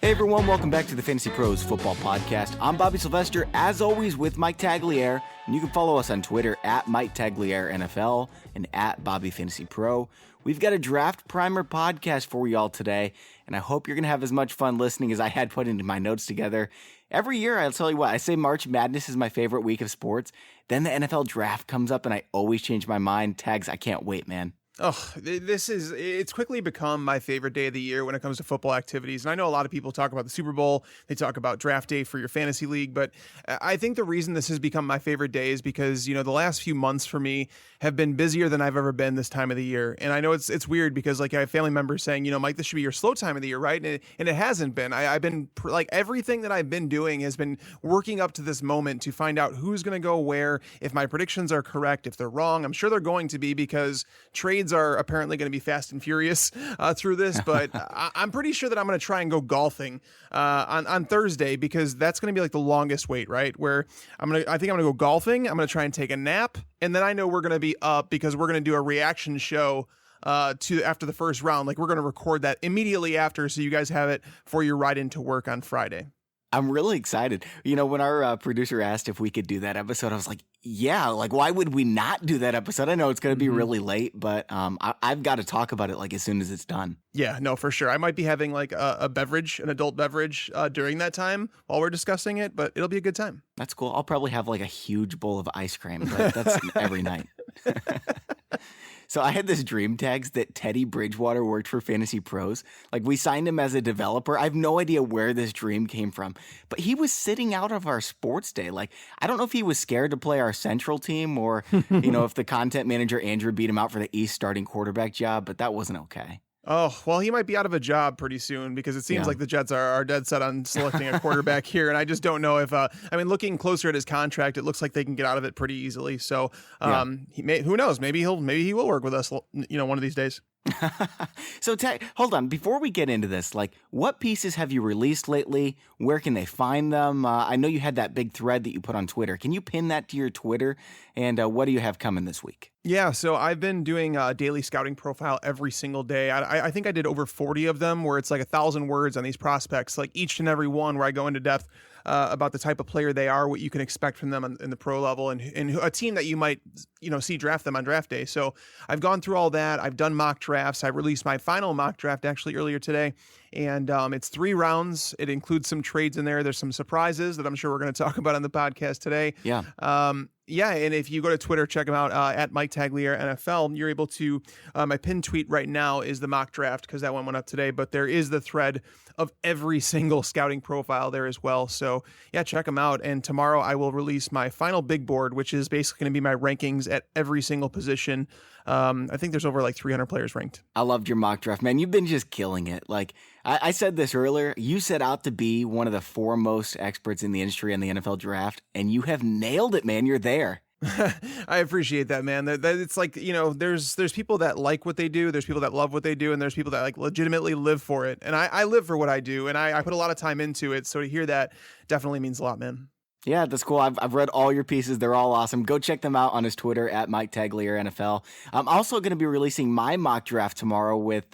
Hey everyone, welcome back to the Fantasy Pros Football Podcast. I'm Bobby Sylvester, as always with Mike Tagliere, and you can follow us on Twitter at Mike Tagliere NFL and at Bobby Fantasy Pro. We've got a draft primer podcast for y'all today, and I hope you're going to have as much fun listening as I had put into my notes together. Every year, I'll tell you what, I say March Madness is my favorite week of sports. Then the NFL draft comes up, and I always change my mind. Tags, I can't wait, man. Oh, it's quickly become my favorite day of the year when it comes to football activities. And I know a lot of people talk about the Super Bowl. They talk about draft day for your fantasy league. But I think the reason this has become my favorite day is because, you know, the last few months for me have been busier than I've ever been this time of the year. And I know it's weird because like I have family members saying, you know, Mike, this should be your slow time of the year, right? And it hasn't been. I've been like everything that I've been doing has been working up to this moment to find out who's going to go where, if my predictions are correct, if they're wrong. I'm sure they're going to be because trades are apparently going to be fast and furious through this, but I'm pretty sure that I'm going to try and go golfing on Thursday because that's going to be like the longest wait, right? Where I think I'm going to go golfing. I'm going to try and take a nap, and then I know we're going to be up because we're going to do a reaction show to after the first round. Like we're going to record that immediately after, so you guys have it for your ride into work on Friday. I'm really excited. You know, when our producer asked if we could do that episode, I was like, yeah, like, why would we not do that episode? I know it's going to be really late, but I've got to talk about it like as soon as it's done. Yeah, no, for sure. I might be having like a beverage, an adult beverage during that time while we're discussing it, but it'll be a good time. That's cool. I'll probably have like a huge bowl of ice cream, but that's every night. So I had this dream, Tags, that Teddy Bridgewater worked for Fantasy Pros. Like we signed him as a developer. I have no idea where this dream came from, but he was sitting out of our sports day. Like, I don't know if he was scared to play our central team or, you know, if the content manager, Andrew, beat him out for the East starting quarterback job, but that wasn't okay. Oh, well, he might be out of a job pretty soon because it seems like the Jets are dead set on selecting a quarterback here. And I just don't know if, looking closer at his contract, it looks like they can get out of it pretty easily. So who knows? Maybe he will work with us, you know, one of these days. So hold on, before we get into this, like what pieces have you released lately? Where can they find them? I know you had that big thread that you put on Twitter. Can you pin that to your Twitter? And what do you have coming this week? Yeah, so I've been doing a daily scouting profile every single day. I think I did over 40 of them where it's like 1,000 words on these prospects, like each and every one where I go into depth about the type of player they are, what you can expect from them in the pro level, and a team that you might, you know, see draft them on draft day. So I've gone through all that. I've done mock drafts. I released my final mock draft actually earlier today, and it's 3 rounds. It includes some trades in there. There's some surprises that I'm sure we're going to talk about on the podcast today. Yeah. Yeah, and if you go to Twitter, check them out at Mike Tagliere NFL. You're able to, my pinned tweet right now is the mock draft because that one went up today, but there is the thread of every single scouting profile there as well. So yeah, check them out. And tomorrow I will release my final big board, which is basically going to be my rankings at every single position. I think there's over like 300 players ranked. I loved your mock draft, man. You've been just killing it. Like I said this earlier, you set out to be one of the foremost experts in the industry on the NFL draft, and you have nailed it, man. You're there. I appreciate that, man. That it's like, you know, there's people that like what they do, there's people that love what they do, and there's people that like legitimately live for it. And I live for what I do, and I put a lot of time into it. So to hear that definitely means a lot, man. Yeah, that's cool. I've read all your pieces. They're all awesome. Go check them out on his Twitter at Mike Tagliere NFL. I'm also going to be releasing my mock draft tomorrow with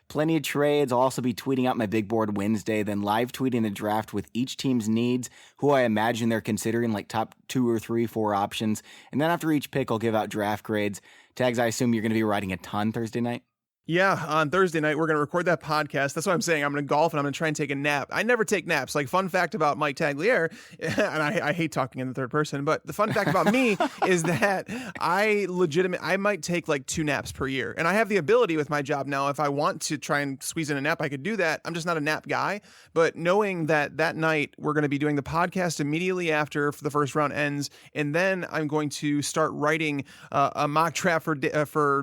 plenty of trades. I'll also be tweeting out my big board Wednesday, then live tweeting the draft with each team's needs, who I imagine they're considering, like top 2 or 3, 4 options. And then after each pick, I'll give out draft grades. Tags, I assume you're going to be writing a ton Thursday night? Yeah, on Thursday night, we're going to record that podcast. That's what I'm saying. I'm going to golf and I'm going to try and take a nap. I never take naps. Like, fun fact about Mike Tagliere, and I hate talking in the third person, but the fun fact about me is that I might take like 2 naps per year. And I have the ability with my job now, if I want to try and squeeze in a nap, I could do that. I'm just not a nap guy. But knowing that that night, we're going to be doing the podcast immediately after the first round ends, and then I'm going to start writing a mock draft for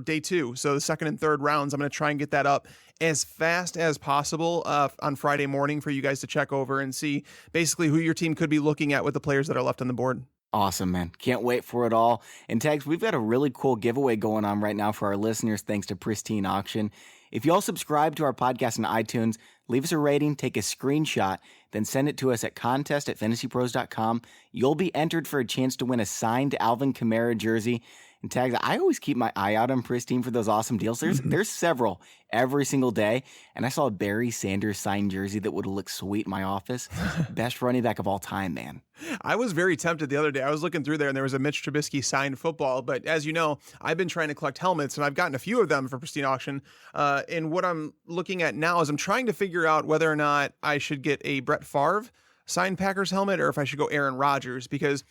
day 2. So the second and third rounds, I'm going to try and get that up as fast as possible on Friday morning for you guys to check over and see basically who your team could be looking at with the players that are left on the board. Awesome, man. Can't wait for it all. And Tags, we've got a really cool giveaway going on right now for our listeners thanks to Pristine Auction. If you all subscribe to our podcast on iTunes, leave us a rating, take a screenshot, then send it to us at contest@fantasypros.com. You'll be entered for a chance to win a signed Alvin Kamara jersey. And Tags, I always keep my eye out on Pristine for those awesome deals. There's several every single day. And I saw a Barry Sanders signed jersey that would have looked sweet in my office. Best running back of all time, man. I was very tempted the other day. I was looking through there and there was a Mitch Trubisky signed football. But as you know, I've been trying to collect helmets and I've gotten a few of them for Pristine Auction. And what I'm looking at now is I'm trying to figure out whether or not I should get a Brett Favre signed Packers helmet or if I should go Aaron Rodgers, because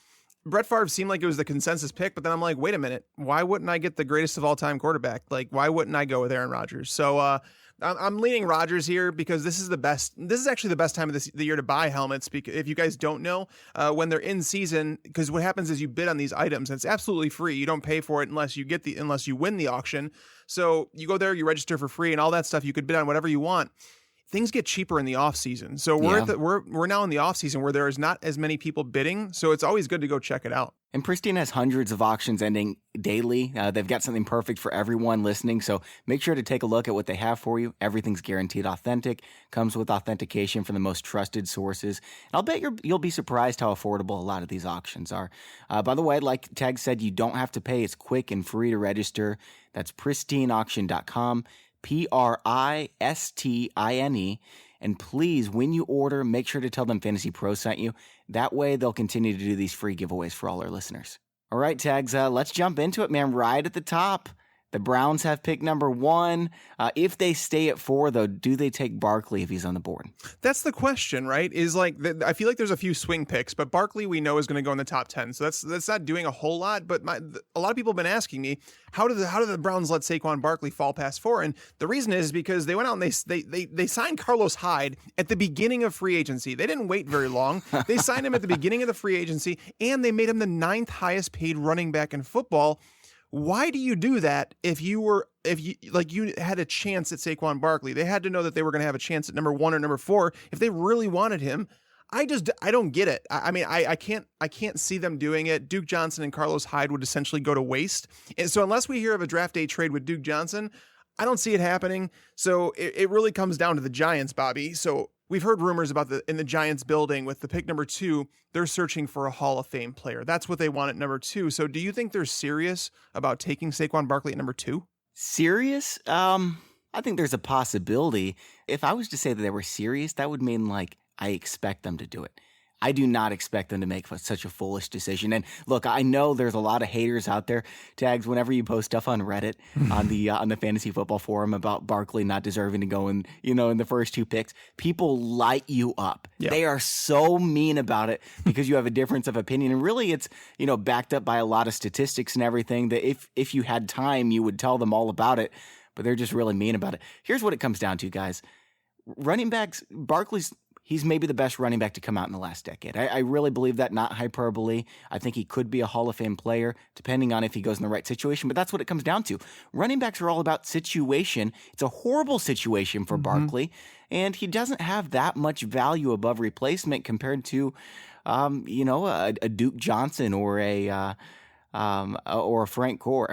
Brett Favre seemed like it was the consensus pick, but then I'm like, wait a minute, why wouldn't I get the greatest of all time quarterback? Like, why wouldn't I go with Aaron Rodgers? So I'm leaning Rodgers here because this is the best. This is actually the best time of the year to buy helmets. Because if you guys don't know, when they're in season, because what happens is you bid on these items and it's absolutely free. You don't pay for it unless you win the auction. So you go there, you register for free and all that stuff. You could bid on whatever you want. Things get cheaper in the off season. So we're now in the off season where there is not as many people bidding. So it's always good to go check it out. And Pristine has hundreds of auctions ending daily. They've got something perfect for everyone listening. So make sure to take a look at what they have for you. Everything's guaranteed authentic, comes with authentication from the most trusted sources. And I'll bet you'll be surprised how affordable a lot of these auctions are. By the way, like Tag said, you don't have to pay. It's quick and free to register. That's pristineauction.com. Pristine. And please, when you order, make sure to tell them Fantasy Pro sent you. That way, they'll continue to do these free giveaways for all our listeners. All right, Tags, let's jump into it, man. Right at the top, the Browns have pick number 1. If they stay at 4, though, do they take Barkley if he's on the board? That's the question, right? Is like I feel like there's a few swing picks, but Barkley we know is going to go in the top 10, so that's not doing a whole lot. But a lot of people have been asking me, how do the Browns let Saquon Barkley fall past 4? And the reason is because they went out and they signed Carlos Hyde at the beginning of free agency. They didn't wait very long. They signed him at the beginning of the free agency, and they made him the 9th highest paid running back in football. Why do you do that if you had a chance at Saquon Barkley? They had to know that they were going to have a chance at number 1 or number 4 if they really wanted him. I don't get it. I can't see them doing it. Duke Johnson and Carlos Hyde would essentially go to waste. And so unless we hear of a draft day trade with Duke Johnson, I don't see it happening. So it really comes down to the Giants, Bobby. So we've heard rumors about in the Giants building with the pick number 2, they're searching for a Hall of Fame player. That's what they want at number 2. So do you think they're serious about taking Saquon Barkley at number 2? Serious? I think there's a possibility. If I was to say that they were serious, that would mean like I expect them to do it. I do not expect them to make such a foolish decision. And look, I know there's a lot of haters out there, Tags, whenever you post stuff on Reddit, on the fantasy football forum about Barkley not deserving to go in the first 2 picks, people light you up. Yeah. They are so mean about it because you have a difference of opinion. And really it's, backed up by a lot of statistics and everything that if you had time, you would tell them all about it, but they're just really mean about it. Here's what it comes down to, guys. Running backs, he's maybe the best running back to come out in the last decade. I really believe that, not hyperbole. I think he could be a Hall of Fame player, depending on if he goes in the right situation. But that's what it comes down to. Running backs are all about situation. It's a horrible situation for Barkley, and he doesn't have that much value above replacement compared to, a Duke Johnson or a Frank Gore,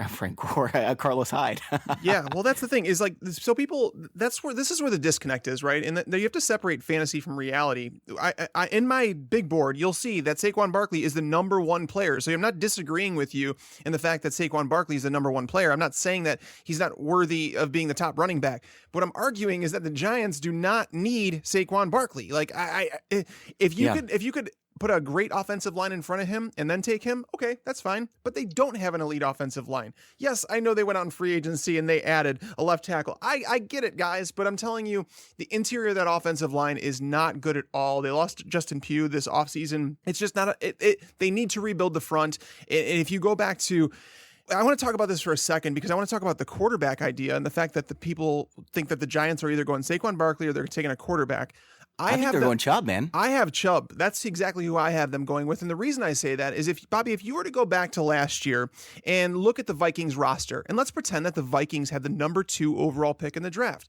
Carlos Hyde. Yeah, well, that's the thing is like, so people, this is where the disconnect is, right? And you have to separate fantasy from reality. I in my big board, you'll see that Saquon Barkley is the number 1 player. So I'm not disagreeing with you in the fact that Saquon Barkley is the number 1 player. I'm not saying that he's not worthy of being the top running back. What I'm arguing is that the Giants do not need Saquon Barkley. Like if you could put a great offensive line in front of him and then take him, okay, that's fine. But they don't have an elite offensive line. Yes, I know they went out in free agency and they added a left tackle. I get it, guys, but I'm telling you, the interior of that offensive line is not good at all. They lost Justin Pugh this offseason. It's just not they need to rebuild the front. And if you go back to, I want to talk about this for a second because I want to talk about the quarterback idea and the fact that the people think that the Giants are either going Saquon Barkley or they're taking a quarterback. I think they're going Chubb, man. I have Chubb. That's exactly who I have them going with. And the reason I say that is if you were to go back to last year and look at the Vikings roster, and let's pretend that the Vikings had the number 2 overall pick in the draft,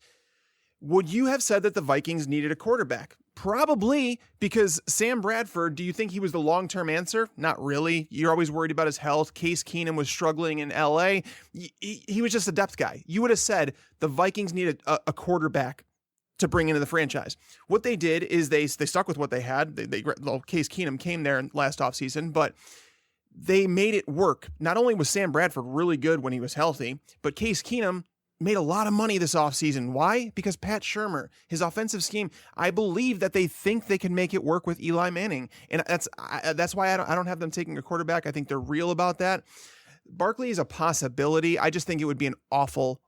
would you have said that the Vikings needed a quarterback? Probably, because Sam Bradford, do you think he was the long-term answer? Not really. You're always worried about his health. Case Keenum was struggling in LA. He was just a depth guy. You would have said the Vikings needed a quarterback to bring into the franchise. What they did is they stuck with what they had. Case Keenum came there last offseason, but they made it work. Not only was Sam Bradford really good when he was healthy, but Case Keenum made a lot of money this offseason. Why? Because Pat Shurmur, his offensive scheme, I believe that they think they can make it work with Eli Manning. And that's why I don't have them taking a quarterback. I think they're real about that. Barkley is a possibility. I just think it would be an awful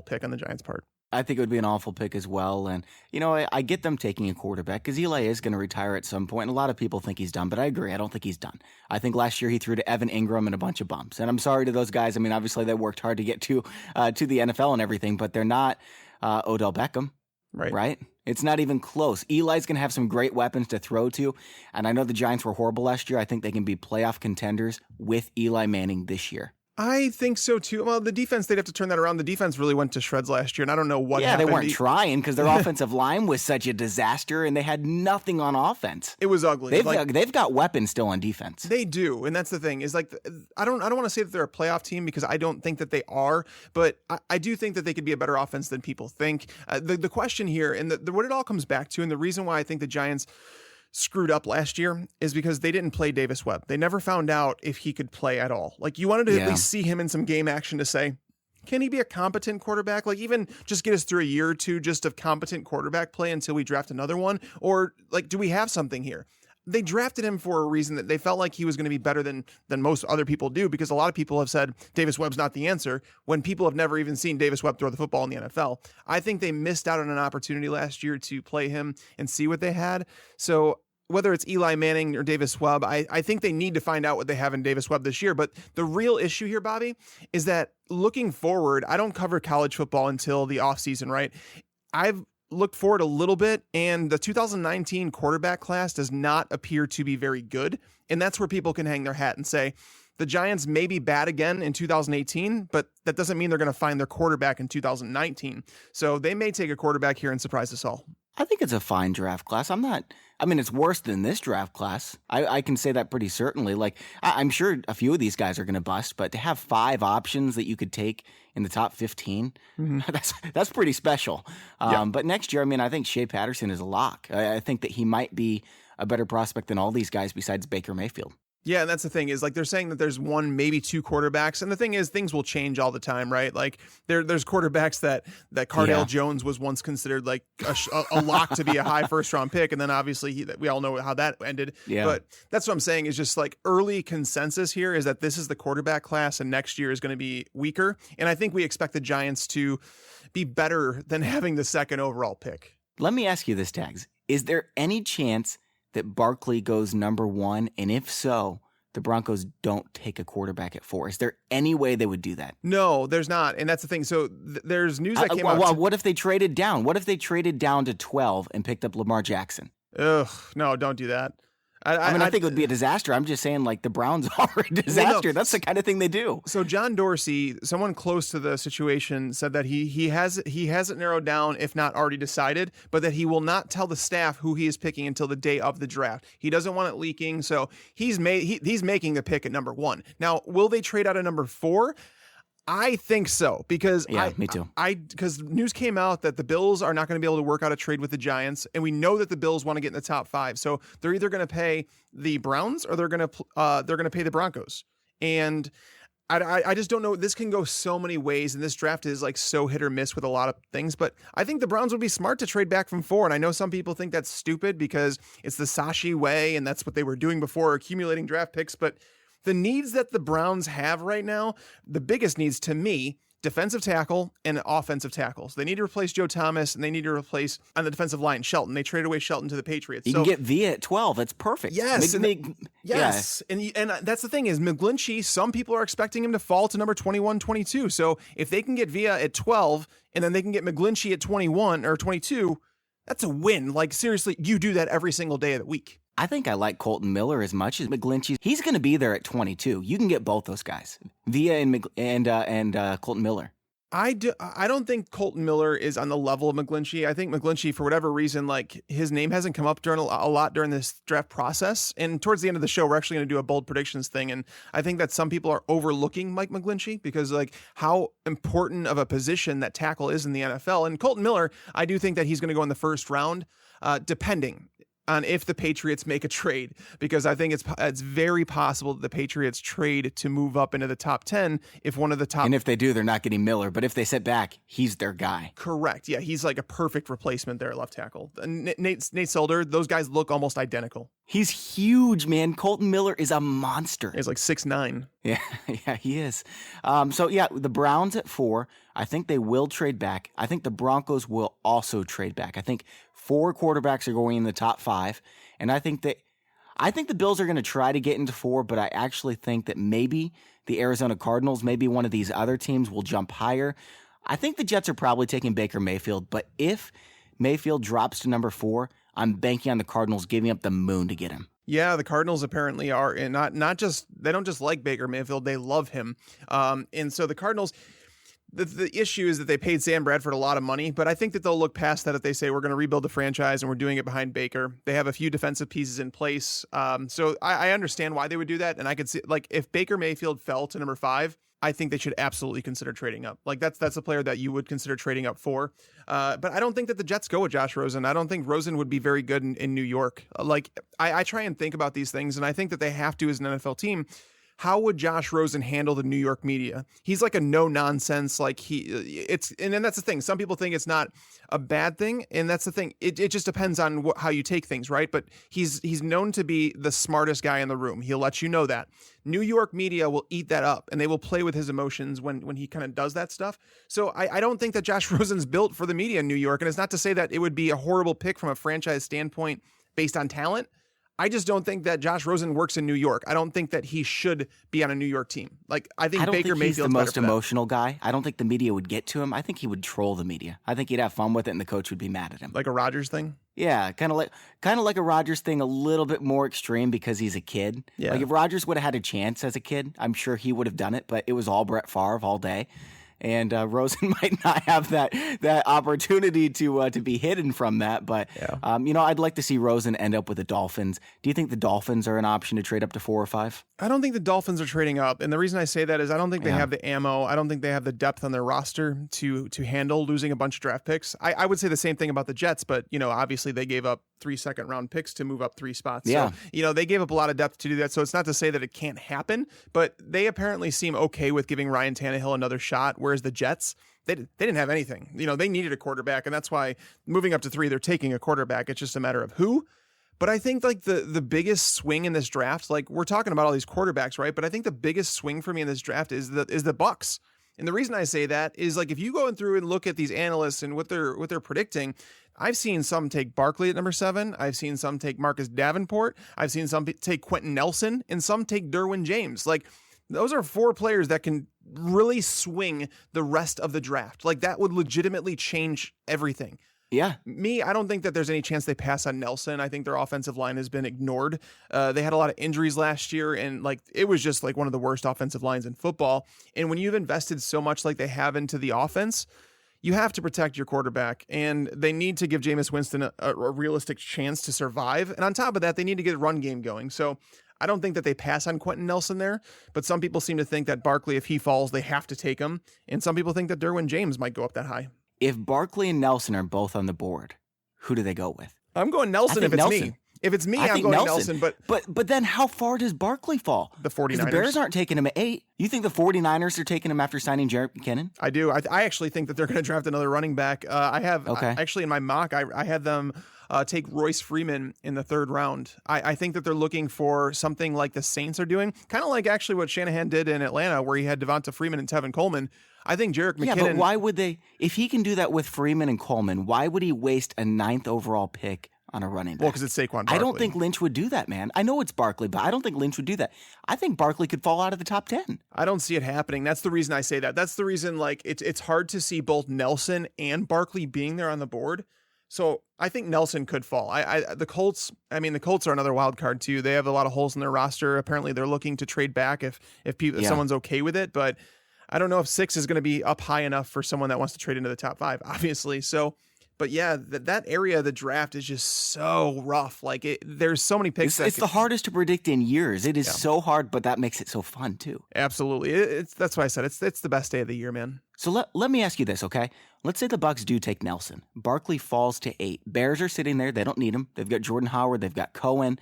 pick on the Giants' part. I think it would be an awful pick as well. And, I get them taking a quarterback because Eli is going to retire at some point. And a lot of people think he's done, but I agree. I don't think he's done. I think last year he threw to Evan Ingram and a bunch of bumps. And I'm sorry to those guys. I mean, obviously they worked hard to get to the NFL and everything, but they're not Odell Beckham. Right? It's not even close. Eli's going to have some great weapons to throw to. And I know the Giants were horrible last year. I think they can be playoff contenders with Eli Manning this year. I think so too. Well, the defense, they'd have to turn that around. The defense really went to shreds last year, and I don't know what happened. Yeah, they weren't trying because their offensive line was such a disaster, and they had nothing on offense. It was ugly. They've got weapons still on defense. They do, and that's the thing. Is like I don't want to say that they're a playoff team because I don't think that they are, but I do think that they could be a better offense than people think. The question here, and what it all comes back to, and the reason why I think the Giants screwed up last year is because they didn't play Davis Webb. They never found out if he could play at all. Like you wanted to at least see him in some game action to say, can he be a competent quarterback? Like even just get us through a year or two just of competent quarterback play until we draft another one? Or like, do we have something here? They drafted him for a reason that they felt like he was going to be better than most other people do, because a lot of people have said Davis Webb's not the answer when people have never even seen Davis Webb throw the football in the NFL. I think they missed out on an opportunity last year to play him and see what they had. So whether it's Eli Manning or Davis Webb, I think they need to find out what they have in Davis Webb this year. But the real issue here, Bobby, is that looking forward, I don't cover college football until the offseason, right? I've looked forward a little bit, and the 2019 quarterback class does not appear to be very good. And that's where people can hang their hat and say, the Giants may be bad again in 2018, but that doesn't mean they're going to find their quarterback in 2019. So they may take a quarterback here and surprise us all. I think it's a fine draft class. It's worse than this draft class. I can say that pretty certainly. Like, I'm sure a few of these guys are going to bust, but to have 5 options that you could take in the top 15, that's pretty special. But next year, I think Shea Patterson is a lock. I think that he might be a better prospect than all these guys besides Baker Mayfield. Yeah, and that's the thing is like they're saying that there's 1, maybe 2 quarterbacks, and the thing is things will change all the time, right? Like there's quarterbacks that Cardale Jones was once considered like a lock to be a high first round pick, and then obviously we all know how that ended. Yeah. But that's what I'm saying is just like early consensus here is that this is the quarterback class, and next year is going to be weaker, and I think we expect the Giants to be better than having the 2nd overall pick. Let me ask you this, Tags: is there any chance that Barkley goes number 1, and if so, the Broncos don't take a quarterback at 4? Is there any way they would do that? No, there's not, and that's the thing. So there's news that came out. Well, what if they traded down? What if they traded down to 12 and picked up Lamar Jackson? Ugh, no, don't do that. I think it would be a disaster. I'm just saying, like, the Browns are a disaster. No. That's the kind of thing they do. So John Dorsey, someone close to the situation, said that he hasn't narrowed down, if not already decided, but that he will not tell the staff who he is picking until the day of the draft. He doesn't want it leaking, so he's making the pick at number 1. Now, will they trade out of number 4? I think so, because me too. Because news came out that the Bills are not going to be able to work out a trade with the Giants, and we know that the Bills want to get in the top 5. So they're either going to pay the Browns or they're going to pay the Broncos. And I just don't know. This can go so many ways, and this draft is like so hit or miss with a lot of things. But I think the Browns would be smart to trade back from 4. And I know some people think that's stupid because it's the Sashi way, and that's what they were doing before, accumulating draft picks. But the needs that the Browns have right now, the biggest needs to me, defensive tackle and offensive tackles. They need to replace Joe Thomas, and they need to replace on the defensive line Shelton. They traded away Shelton to the Patriots. You can get Villa at 12. That's perfect. Yes. Yes. Yeah. And that's the thing is McGlinchey, some people are expecting him to fall to number 21, 22. So if they can get Villa at 12 and then they can get McGlinchey at 21 or 22, that's a win. Like seriously, you do that every single day of the week. I think I like Colton Miller as much as McGlinchey. He's going to be there at 22. You can get both those guys, Villa and Colton Miller. I don't think Colton Miller is on the level of McGlinchey. I think McGlinchey, for whatever reason, like his name hasn't come up during a lot during this draft process. And towards the end of the show, we're actually going to do a bold predictions thing. And I think that some people are overlooking Mike McGlinchey because like how important of a position that tackle is in the NFL. And Colton Miller, I do think that he's going to go in the first round, depending. on if the Patriots make a trade, because I think it's very possible that the Patriots trade to move up into the top 10 if one of the top. And if they do, they're not getting Miller. But if they sit back, he's their guy. Correct. Yeah, he's like a perfect replacement there at left tackle. Nate Solder, those guys look almost identical. He's huge, man. Colton Miller is a monster. He's like 6'9". Yeah, he is. The Browns at 4. I think they will trade back. I think the Broncos will also trade back. I think 4 quarterbacks are going in the top 5. And I think the Bills are going to try to get into 4, but I actually think that maybe the Arizona Cardinals, maybe one of these other teams will jump higher. I think the Jets are probably taking Baker Mayfield, but if Mayfield drops to number 4, I'm banking on the Cardinals giving up the moon to get him. Yeah, the Cardinals apparently are, and not just, they don't just like Baker Mayfield, they love him. And so the Cardinals, the issue is that they paid Sam Bradford a lot of money, but I think that they'll look past that if they say we're going to rebuild the franchise and we're doing it behind Baker. They have a few defensive pieces in place. So I understand why they would do that. And I could see, like, if Baker Mayfield fell to number 5, I think they should absolutely consider trading up. Like that's a player that you would consider trading up for. But I don't think that the Jets go with Josh Rosen. I don't think Rosen would be very good in New York. Like I try and think about these things, and I think that they have to as an NFL team. How would Josh Rosen handle the New York media? He's like a no nonsense, and then that's the thing. Some people think it's not a bad thing, and that's the thing. It just depends on how you take things, right? But he's known to be the smartest guy in the room. He'll let you know that. New York media will eat that up, and they will play with his emotions when he kind of does that stuff. So I don't think that Josh Rosen's built for the media in New York, and it's not to say that it would be a horrible pick from a franchise standpoint based on talent. I just don't think that Josh Rosen works in New York. I don't think that he should be on a New York team. Like I think Baker Mayfield's the most emotional guy. I don't think the media would get to him. I think he would troll the media. I think he'd have fun with it, and the coach would be mad at him. Like a Rodgers thing? Yeah, kind of like a Rodgers thing, a little bit more extreme because he's a kid. Yeah. Like if Rodgers would have had a chance as a kid, I'm sure he would have done it, but it was all Brett Favre all day. And Rosen might not have that opportunity to be hidden from that. But, yeah. I'd like to see Rosen end up with the Dolphins. Do you think the Dolphins are an option to trade up to 4 or 5? I don't think the Dolphins are trading up. And the reason I say that is I don't think they have the ammo. I don't think they have the depth on their roster to handle losing a bunch of draft picks. I would say the same thing about the Jets, but, obviously they gave up 3 second-round picks to move up 3 spots. Yeah. So, they gave up a lot of depth to do that. So it's not to say that it can't happen, but they apparently seem okay with giving Ryan Tannehill another shot, whereas the Jets, they didn't have anything. They needed a quarterback, and that's why moving up to 3, they're taking a quarterback. It's just a matter of who. But I think like the biggest swing in this draft, like we're talking about all these quarterbacks, right? But I think the biggest swing for me in this draft is the Bucs. And the reason I say that is like if you go through and look at these analysts and what they're predicting, I've seen some take Barkley at number 7. I've seen some take Marcus Davenport. I've seen some take Quentin Nelson, and some take Derwin James. Like those are 4 players that can really swing the rest of the draft. Like that would legitimately change everything. Yeah. I don't think that there's any chance they pass on Nelson. I think their offensive line has been ignored. They had a lot of injuries last year, and like it was just like one of the worst offensive lines in football. And when you've invested so much like they have into the offense, you have to protect your quarterback, and they need to give Jameis Winston a realistic chance to survive. And on top of that, they need to get a run game going. So I don't think that they pass on Quentin Nelson there, but some people seem to think that Barkley, if he falls, they have to take him. And some people think that Derwin James might go up that high. If Barkley and Nelson are both on the board, who do they go with? I'm going Nelson if it's me. If it's me, I'm going Nelson. But then how far does Barkley fall? The 49ers. The Bears aren't taking him at 8. You think the 49ers are taking him after signing Jerick McKinnon? I do. I actually think that they're going to draft another running back. Actually in my mock, I had them take Royce Freeman in the 3rd round. I think that they're looking for something like the Saints are doing, kind of like actually what Shanahan did in Atlanta, where he had Devonta Freeman and Tevin Coleman. I think Jerick McKinnon. Yeah, but why would they? If he can do that with Freeman and Coleman, why would he waste a 9th overall pick on a running back? Well, because it's Saquon Barkley. I don't think Lynch would do that, man. I know it's Barkley, but I don't think Lynch would do that. I think Barkley could fall out of the top 10. I don't see it happening. That's the reason I say that. That's the reason, like, it's hard to see both Nelson and Barkley being there on the board. So I think Nelson could fall. The Colts are another wild card too. They have a lot of holes in their roster. Apparently they're looking to trade back if someone's okay with it, but I don't know if 6 is going to be up high enough for someone that wants to trade into the top 5, obviously. So, But yeah, that area of the draft is just so rough. Like there's so many picks. It's the hardest to predict in years. It is so hard, but that makes it so fun too. Absolutely. That's why I said it's the best day of the year, man. So let me ask you this, okay? Let's say the Bucs do take Nelson. Barkley falls to 8. Bears are sitting there. They don't need him. They've got Jordan Howard. They've got Cohen.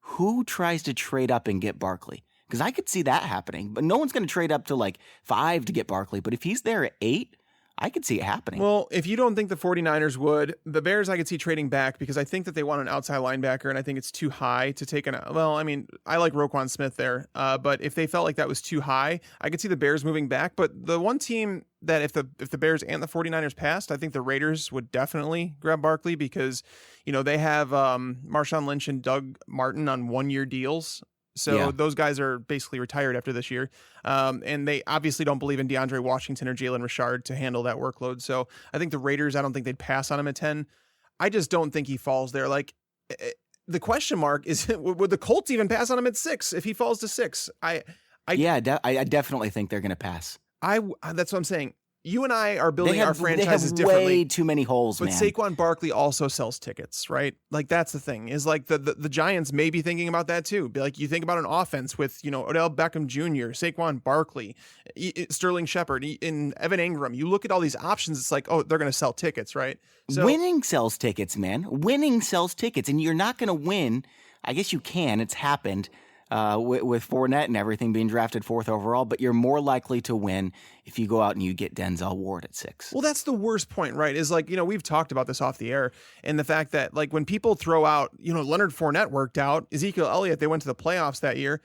Who tries to trade up and get Barkley? Because I could see that happening, but no one's going to trade up to like 5 to get Barkley. But if he's there at 8, I could see it happening. Well, if you don't think the 49ers would, the Bears I could see trading back because I think that they want an outside linebacker, and I think it's too high to take well, I mean, I like Roquan Smith there, but if they felt like that was too high, I could see the Bears moving back. But the one team that if the Bears and the 49ers passed, I think the Raiders would definitely grab Barkley because, they have Marshawn Lynch and Doug Martin on 1-year deals. So those guys are basically retired after this year. And they obviously don't believe in DeAndre Washington or Jalen Richard to handle that workload. So I think the Raiders, I don't think they'd pass on him at 10. I just don't think he falls there. Like the question mark is, would the Colts even pass on him at 6 if he falls to 6? I definitely think they're going to pass. That's what I'm saying. You and I are building our franchises they have differently. Way too many holes, but man. Saquon Barkley also sells tickets, right? Like that's the thing. Is like the Giants may be thinking about that too. Be like you think about an offense with Odell Beckham Jr., Saquon Barkley, Sterling Shepard, and Evan Ingram. You look at all these options. It's like, oh, they're going to sell tickets, right? So, winning sells tickets, man. Winning sells tickets, and you're not going to win. I guess you can. It's happened. With Fournette and everything being drafted 4th overall, but you're more likely to win if you go out and you get Denzel Ward at 6. Well, that's the worst point, right? Is like, we've talked about this off the air and the fact that like when people throw out, Leonard Fournette worked out, Ezekiel Elliott, they went to the playoffs that year.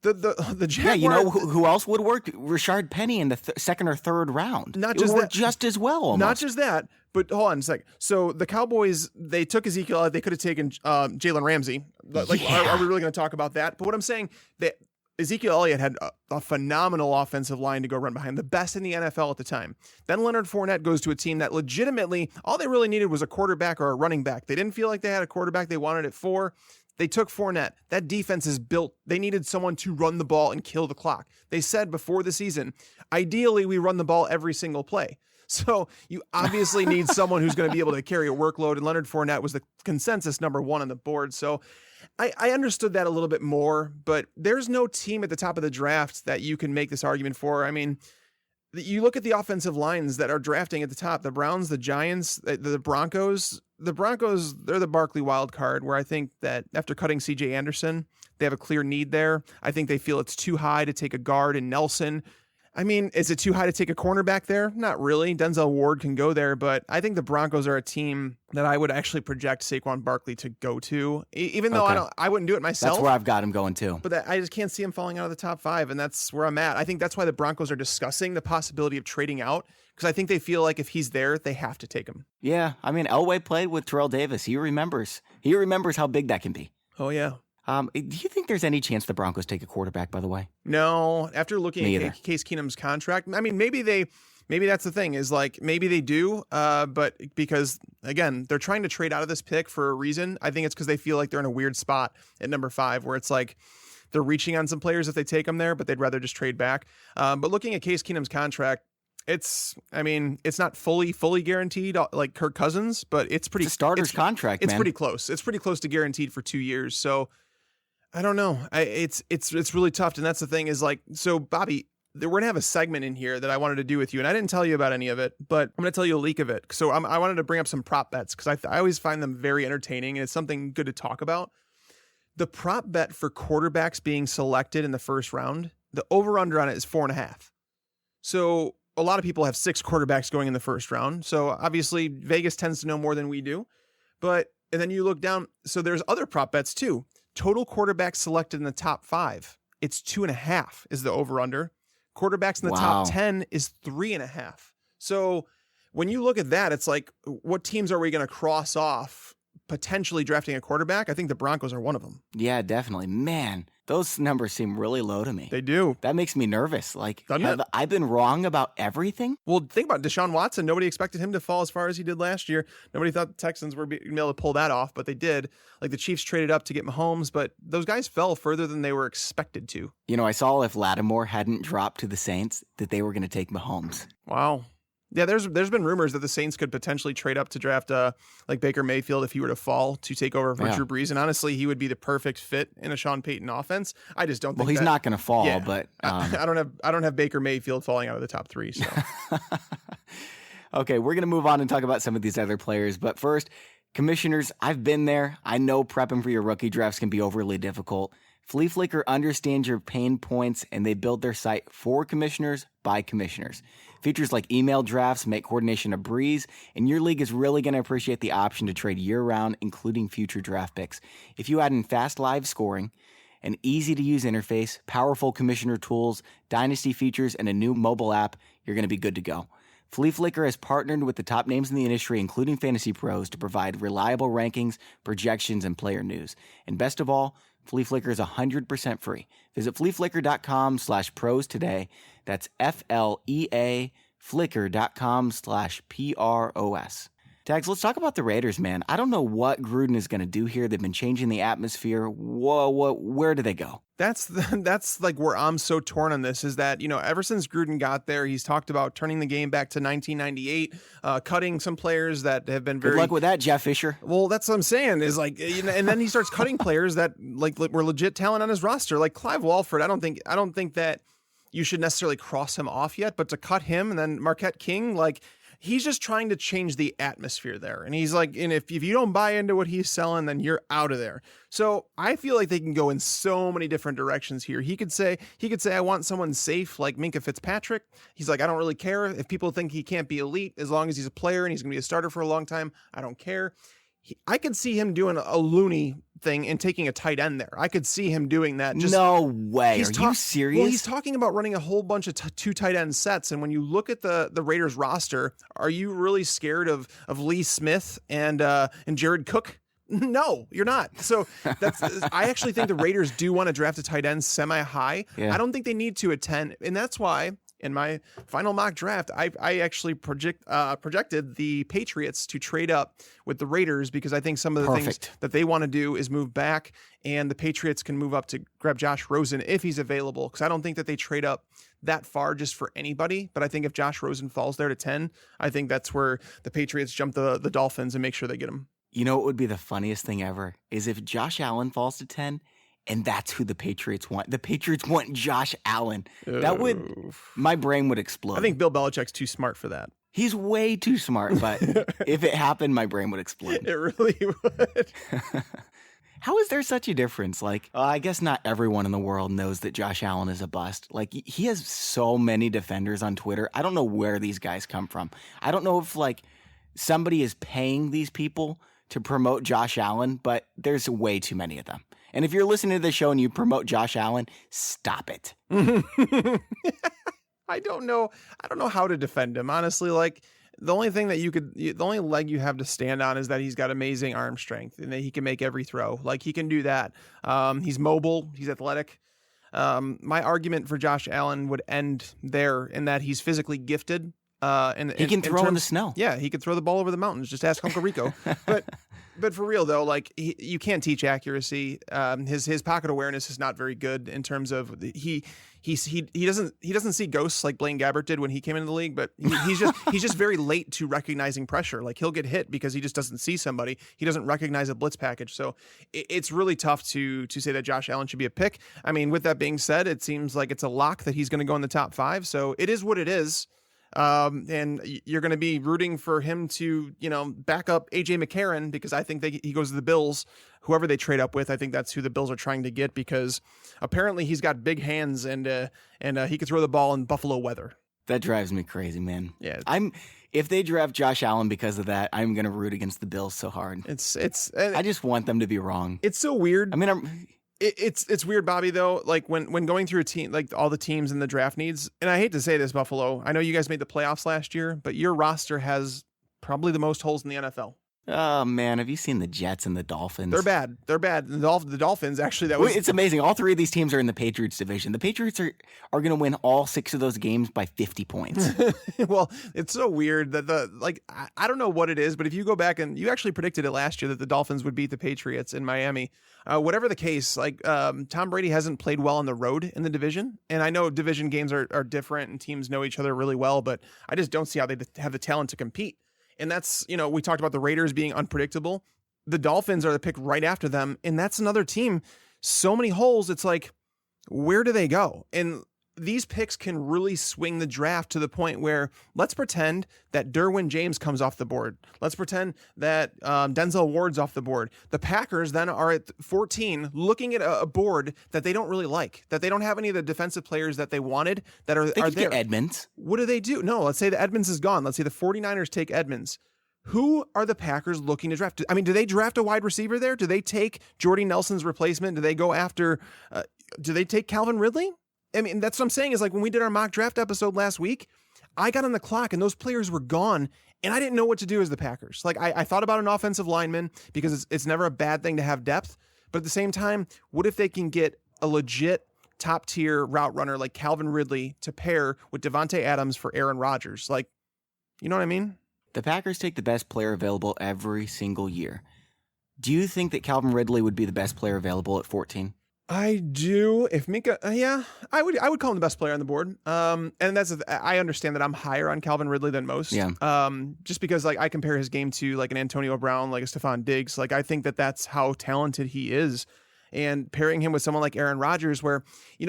The Jaguars, yeah, who else would work? Rashard Penny in the 2nd or 3rd round. Not just that, just as well. Almost. Not just that, but hold on a sec. So the Cowboys, they took Ezekiel Elliott. They could have taken Jalen Ramsey. Like, are we really going to talk about that? But what I'm saying, that Ezekiel Elliott had a phenomenal offensive line to go run behind, the best in the NFL at the time. Then Leonard Fournette goes to a team that legitimately, all they really needed was a quarterback or a running back. They didn't feel like they had a quarterback. They wanted it 4. They took Fournette. That defense is built. They needed someone to run the ball and kill the clock. They said before the season, ideally we run the ball every single play. So you obviously need someone who's going to be able to carry a workload, and Leonard Fournette was the consensus number 1 on the board. So I understood that a little bit more, but there's no team at the top of the draft that you can make this argument for. I mean, you look at the offensive lines that are drafting at the top, the Browns, the Giants, the Broncos. The Broncos, they're the Barkley wild card, where I think that after cutting C.J. Anderson, they have a clear need there. I think they feel it's too high to take a guard in Nelson. I mean, is it too high to take a cornerback there? Not really. Denzel Ward can go there, but I think the Broncos are a team that I would actually project Saquon Barkley to go to, even though I wouldn't do it myself. That's where I've got him going too. But I just can't see him falling out of the top 5, and that's where I'm at. I think that's why the Broncos are discussing the possibility of trading out, because I think they feel like if he's there, they have to take him. Yeah, I mean, Elway played with Terrell Davis. He remembers how big that can be. Oh, yeah. Do you think there's any chance the Broncos take a quarterback, by the way? No. After looking at Case Keenum's contract, I mean, maybe that's the thing is like, maybe they do, but because again, they're trying to trade out of this pick for a reason. I think it's because they feel like they're in a weird spot at number 5 where it's like they're reaching on some players if they take them there, but they'd rather just trade back. But looking at Case Keenum's contract, it's not fully guaranteed like Kirk Cousins, but it's pretty starter's contract. It's pretty close. It's pretty close to guaranteed for 2 years. So I don't know. It's really tough. And that's the thing is like, so Bobby, we're going to have a segment in here that I wanted to do with you. And I didn't tell you about any of it, but I'm going to tell you a leak of it. So I wanted to bring up some prop bets because I always find them very entertaining and it's something good to talk about. The prop bet for quarterbacks being selected in the first round, the over under on it is 4.5. So a lot of people have 6 quarterbacks going in the first round. So obviously Vegas tends to know more than we do, and then you look down. So there's other prop bets too. Total quarterbacks selected in the top 5. It's 2.5 is the over under. Quarterbacks in the top 10 is 3.5. So when you look at that, it's like, what teams are we going to cross off potentially drafting a quarterback? I think the Broncos are one of them. Yeah, definitely. Man, those numbers seem really low to me. They do. That makes me nervous. Like, I've been wrong about everything. Well, think about Deshaun Watson. Nobody expected him to fall as far as he did last year. Nobody thought the Texans were going to be able to pull that off, but they did. Like the Chiefs traded up to get Mahomes, but those guys fell further than they were expected to. You know, I saw if Lattimore hadn't dropped to the Saints that they were going to take Mahomes. Wow. Yeah, there's been rumors that the Saints could potentially trade up to draft like Baker Mayfield if he were to fall to take over for Drew Brees. And honestly, he would be the perfect fit in a Sean Payton offense. I just don't think he's not going to fall, but I don't have Baker Mayfield falling out of the top 3. So okay, we're going to move on and talk about some of these other players. But first, commissioners, I've been there. I know prepping for your rookie drafts can be overly difficult. Flea Flicker understands your pain points, and they build their site for commissioners by commissioners. Features like email drafts make coordination a breeze, and your league is really going to appreciate the option to trade year-round, including future draft picks. If you add in fast live scoring, an easy-to-use interface, powerful commissioner tools, dynasty features, and a new mobile app, you're going to be good to go. Flea Flicker has partnered with the top names in the industry, including fantasy pros, to provide reliable rankings, projections, and player news. And best of all, Flea Flicker is 100% free. Visit fleaflicker.com/pros today. That's FLEA flicker.com/PROS. Tags, let's talk about the Raiders, man. I don't know what Gruden is going to do here. They've been changing the atmosphere. Where do they go? That's like where I'm so torn on this is that, ever since Gruden got there, he's talked about turning the game back to 1998, cutting some players that have been very... Good luck with that, Jeff Fisher. Well, that's what I'm saying is like, and then he starts cutting players that like were legit talent on his roster, like Clive Walford. I don't think that you should necessarily cross him off yet, but to cut him and then Marquette King, like... He's just trying to change the atmosphere there. And he's like, and if you don't buy into what he's selling, then you're out of there. So I feel like they can go in so many different directions here. He could say, I want someone safe like Minkah Fitzpatrick. He's like, I don't really care if people think he can't be elite as long as he's a player and he's going to be a starter for a long time. I don't care. I could see him doing a loony thing and taking a tight end there. I could see him doing that. No way. Are you serious? Well, he's talking about running a whole bunch of two tight end sets. And when you look at the Raiders roster, are you really scared of Lee Smith and Jared Cook? No, you're not. So I actually think the Raiders do want to draft a tight end semi-high. Yeah. I don't think they need to at 10. And that's why in my final mock draft, I actually projected the Patriots to trade up with the Raiders because I think some of the things that they want to do is move back, and the Patriots can move up to grab Josh Rosen if he's available, because I don't think that they trade up that far just for anybody. But I think if Josh Rosen falls there to 10, I think that's where the Patriots jump the Dolphins and make sure they get him. You know what would be the funniest thing ever is if Josh Allen falls to 10 and that's who the Patriots want. The Patriots want Josh Allen. My brain would explode. I think Bill Belichick's too smart for that. He's way too smart, but if it happened, my brain would explode. It really would. How is there such a difference? Like, I guess not everyone in the world knows that Josh Allen is a bust. Like, he has so many defenders on Twitter. I don't know where these guys come from. I don't know if, like, somebody is paying these people to promote Josh Allen, but there's way too many of them. And if you're listening to the show and you promote Josh Allen, stop it. I don't know how to defend him. Honestly, like the only thing that the only leg you have to stand on is that he's got amazing arm strength and that he can make every throw. Like he can do that. He's mobile. He's athletic. My argument for Josh Allen would end there in that he's physically gifted. And he can throw in the snow. Yeah, he could throw the ball over the mountains. Just ask Uncle Rico. But for real though, like you can't teach accuracy. His pocket awareness is not very good in terms of he doesn't see ghosts like Blaine Gabbert did when he came into the league. But he's just very late to recognizing pressure. Like he'll get hit because he just doesn't see somebody. He doesn't recognize a blitz package. So it's really tough to say that Josh Allen should be a pick. I mean, with that being said, it seems like it's a lock that he's going to go in the top 5. So it is what it is. And you're going to be rooting for him to, back up AJ McCarron because I think he goes to the Bills, whoever they trade up with. I think that's who the Bills are trying to get because apparently he's got big hands and he could throw the ball in Buffalo weather. That drives me crazy, man. Yeah. If they draft Josh Allen because of that, I'm going to root against the Bills so hard. I just want them to be wrong. It's so weird. I mean, It's weird, Bobby, though, like when going through a team, like all the teams in the draft needs, and I hate to say this, Buffalo, I know you guys made the playoffs last year, but your roster has probably the most holes in the NFL. Oh, man, have you seen the Jets and the Dolphins? They're bad. They're bad. The Dolphins, actually, It's amazing. All three of these teams are in the Patriots division. The Patriots are going to win all 6 of those games by 50 points. Well, it's so weird that I don't know what it is, but if you go back and you actually predicted it last year that the Dolphins would beat the Patriots in Miami. Whatever the case, Tom Brady hasn't played well on the road in the division. And I know division games are different and teams know each other really well, but I just don't see how they have the talent to compete. And that's, we talked about the Raiders being unpredictable. The Dolphins are the pick right after them. And that's another team. So many holes. It's like, where do they go? And these picks can really swing the draft to the point where let's pretend that Derwin James comes off the board. Let's pretend that Denzel Ward's off the board. The Packers then are at 14 looking at a board that they don't really like, that they don't have any of the defensive players that they wanted that are there. Get Edmonds. What do? No, let's say the Edmonds is gone. Let's say the 49ers take Edmonds. Who are the Packers looking to draft? I mean, do they draft a wide receiver there? Do they take Jordy Nelson's replacement? Do they go after, do they take Calvin Ridley? I mean, that's what I'm saying is like when we did our mock draft episode last week, I got on the clock and those players were gone and I didn't know what to do as the Packers. Like I thought about an offensive lineman because it's never a bad thing to have depth. But at the same time, what if they can get a legit top tier route runner like Calvin Ridley to pair with Devontae Adams for Aaron Rodgers? Like, you know what I mean? The Packers take the best player available every single year. Do you think that Calvin Ridley would be the best player available at 14? I do. If Minka, yeah, I would call him the best player on the board. And I understand that I'm higher on Calvin Ridley than most. Yeah. Just because I compare his game to like an Antonio Brown, like a Stephon Diggs. Like I think that's how talented he is. And pairing him with someone like Aaron Rodgers where,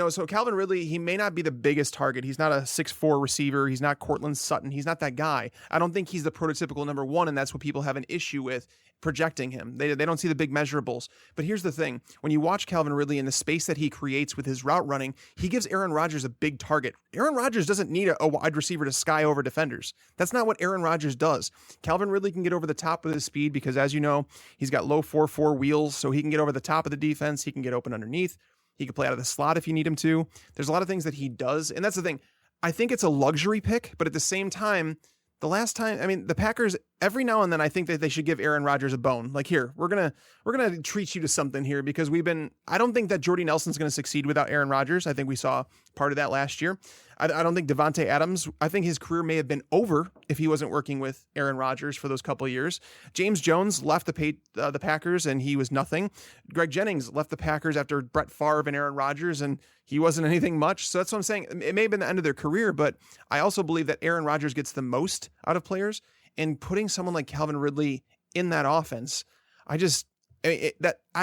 so Calvin Ridley, he may not be the biggest target. He's not a 6'4" receiver. He's not Cortland Sutton. He's not that guy. I don't think he's the prototypical number one, and that's what people have an issue with projecting him. They don't see the big measurables. But here's the thing. When you watch Calvin Ridley in the space that he creates with his route running, he gives Aaron Rodgers a big target. Aaron Rodgers doesn't need a wide receiver to sky over defenders. That's not what Aaron Rodgers does. Calvin Ridley can get over the top with his speed because, as you know, he's got low 4.4 wheels, so he can get over the top of the defense. He can get open underneath. He can play out of the slot if you need him to. There's a lot of things that he does, and that's the thing. I think it's a luxury pick, but at the same time, the Packers, every now and then I think that they should give Aaron Rodgers a bone. Like, here, we're going to treat you to something here because I don't think that Jordy Nelson's going to succeed without Aaron Rodgers. I think we saw part of that last year. I don't think Devontae Adams, I think his career may have been over if he wasn't working with Aaron Rodgers for those couple of years. James Jones left the Packers and he was nothing. Greg Jennings left the Packers after Brett Favre and Aaron Rodgers and he wasn't anything much. So that's what I'm saying. It may have been the end of their career, but I also believe that Aaron Rodgers gets the most out of players, and putting someone like Calvin Ridley in that offense, I'm